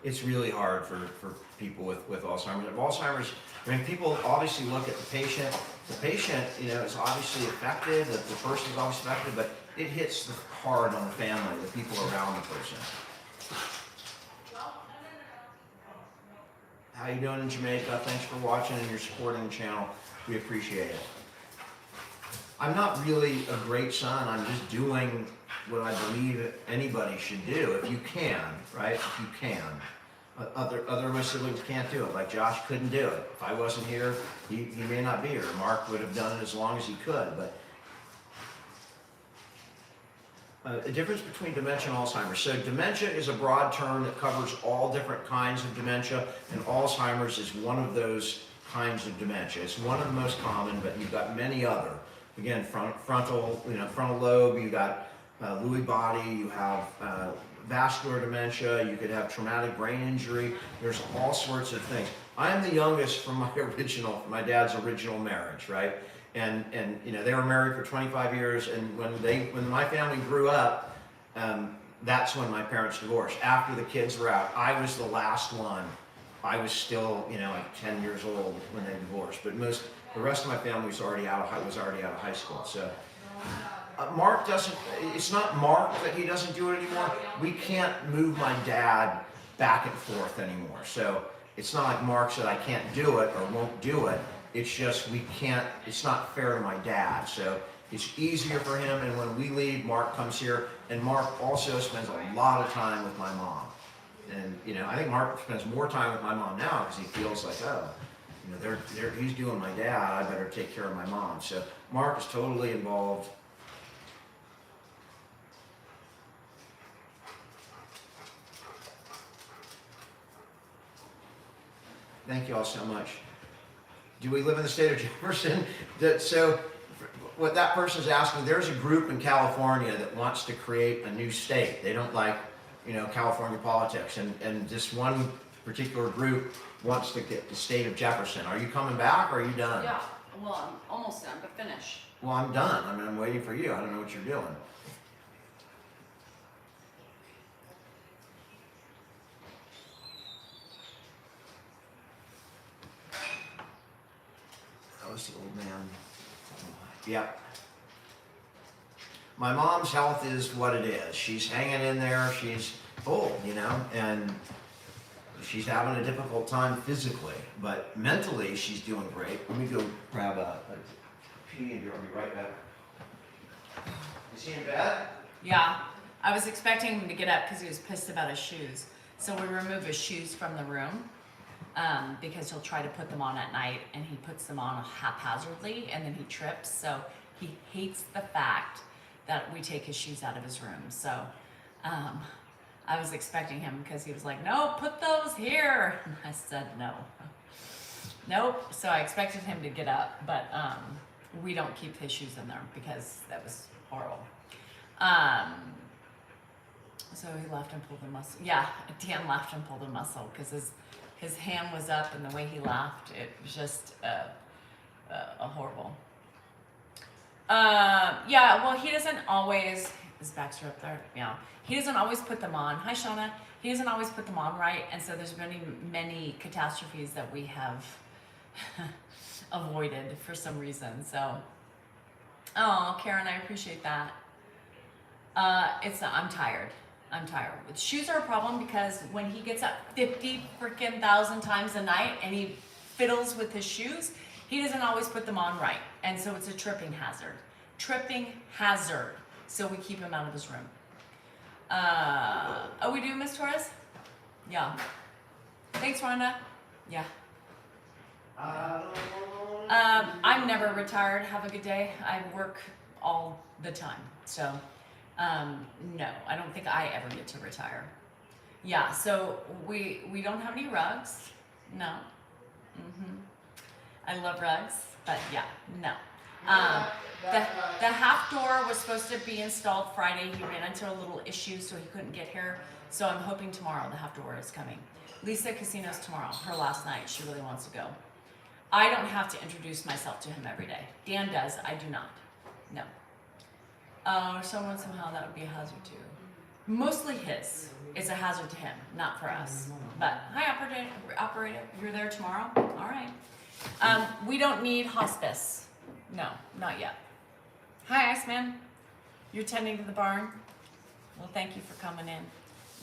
It's really hard for people with Alzheimer's. Alzheimer's, I mean, people obviously look at the patient. The patient, you know, is obviously affected, the person is obviously affected, but it hits hard on the family, the people around the person. How you doing in Jamaica? Thanks for watching and you're supporting the channel. We appreciate it. I'm not really a great son. I'm just doing what I believe anybody should do, if you can, right? If you can. Other of my siblings can't do it. Like Josh couldn't do it. If I wasn't here, he may not be here. Mark would have done it as long as he could, but a difference between dementia and Alzheimer's. So dementia is a broad term that covers all different kinds of dementia, and Alzheimer's is one of those kinds of dementia. It's one of the most common, but you've got many other. Again, frontal lobe, you got Lewy body, you have vascular dementia, you could have traumatic brain injury. There's all sorts of things. I'm the youngest from my dad's original marriage, right? And you know, they were married for 25 years, and when my family grew up, that's when my parents divorced. After the kids were out, I was the last one. I was still, you know, like 10 years old when they divorced, but the rest of my family was already out of high school. So Mark doesn't. It's not Mark that he doesn't do it anymore. We can't move my dad back and forth anymore. So it's not like Mark said I can't do it or won't do it. It's just we can't. It's not fair to my dad. So it's easier for him. And when we leave, Mark comes here, and Mark also spends a lot of time with my mom. And you know, I think Mark spends more time with my mom now because he feels like, oh, you know, he's doing my dad. I better take care of my mom. So Mark is totally involved. Thank you all so much. Do we live in the state of Jefferson? So what that person's asking, there's a group in California that wants to create a new state. They don't like, California politics. And this one particular group wants to get the state of Jefferson. Are you coming back or are you done? Yeah, well, I'm almost done, but finish. Well, I'm done. I mean, I'm waiting for you. I don't know what you're doing. That was the old man. Yep. My mom's health is what it is. She's hanging in there. She's old, and she's having a difficult time physically, but mentally she's doing great. Let me go grab a pee and I'll be right back. Is he in bed? Yeah, I was expecting him to get up because he was pissed about his shoes. So we remove his shoes from the room because he'll try to put them on at night, and he puts them on haphazardly and then he trips. So he hates the fact that we take his shoes out of his room. So I was expecting him because he was like, no, put those here. And I said, no. Nope. So I expected him to get up, but we don't keep his shoes in there because that was horrible. So he laughed and pulled a muscle. Yeah, Dan laughed and pulled a muscle because his hand was up, and the way he laughed, it was just a horrible. Yeah, well, he doesn't always, his back's up there, yeah. He doesn't always put them on. Hi, Shauna. He doesn't always put them on right, and so there's many catastrophes that we have avoided for some reason, so. Oh, Karen, I appreciate that. I'm tired. Shoes are a problem because when he gets up 50 freaking thousand times a night and he fiddles with his shoes, he doesn't always put them on right. And so it's a tripping hazard. So we keep him out of his room. Oh, we do, Miss Torres? Yeah. Thanks, Rhonda. Yeah. I'm never retired. Have a good day. I work all the time. So, no, I don't think I ever get to retire. Yeah, so we don't have any rugs. No. I love rugs, but yeah, no. The half door was supposed to be installed Friday. He ran into a little issue, so he couldn't get here. So I'm hoping tomorrow the half door is coming. Lisa Casino's tomorrow, her last night. She really wants to go. I don't have to introduce myself to him every day. Dan does, I do not. No. Somehow that would be a hazard too. Mostly his. It's a hazard to him, not for us. But, hi operator, you're there tomorrow? All right. We don't need hospice. No, not yet. Hi, Iceman. You're tending to the barn? Well, thank you for coming in.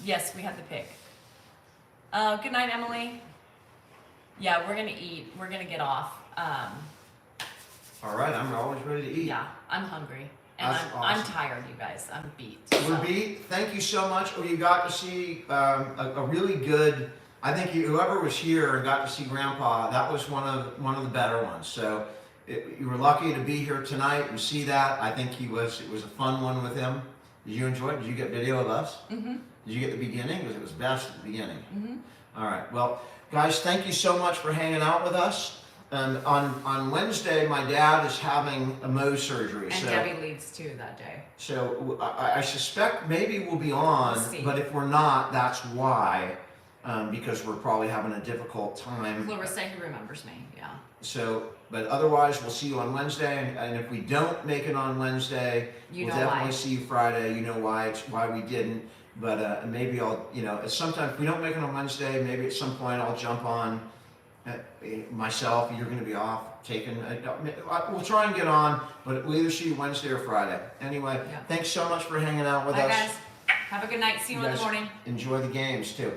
Yes, we had the pig. Good night, Emily. Yeah, we're gonna eat. We're gonna get off. All right, I'm always ready to eat. Yeah, I'm hungry. And That's I'm awesome. tired, you guys. I'm beat. We're beat. Thank you so much. Oh, you got to see a really good. I think whoever was here and got to see Grandpa, that was one of the better ones. So you were lucky to be here tonight and see that. I think it was a fun one with him. Did you enjoy it? Did you get video of us? Mm-hmm. Did you get the beginning? Because it was best at the beginning. Mm-hmm. All right. Well, guys, thank you so much for hanging out with us. And on Wednesday, my dad is having a Mohs surgery. And so, Debbie leaves too that day. So I suspect maybe we'll be on, We'll see. but if we're not, that's why. Because we're probably having a difficult time. Clarissa, he remembers me, yeah. So, but otherwise, we'll see you on Wednesday. And if we don't make it on Wednesday, You we'll know definitely why. see you Friday. You know why? It's why we didn't. But maybe I'll, sometimes if we don't make it on Wednesday, maybe at some point I'll jump on myself. You're going to be off. We'll try and get on, but we'll either see you Wednesday or Friday. Anyway, Yeah. Thanks so much for hanging out with Bye, us. guys. Have a good night. See you in the guys morning. Enjoy the games too.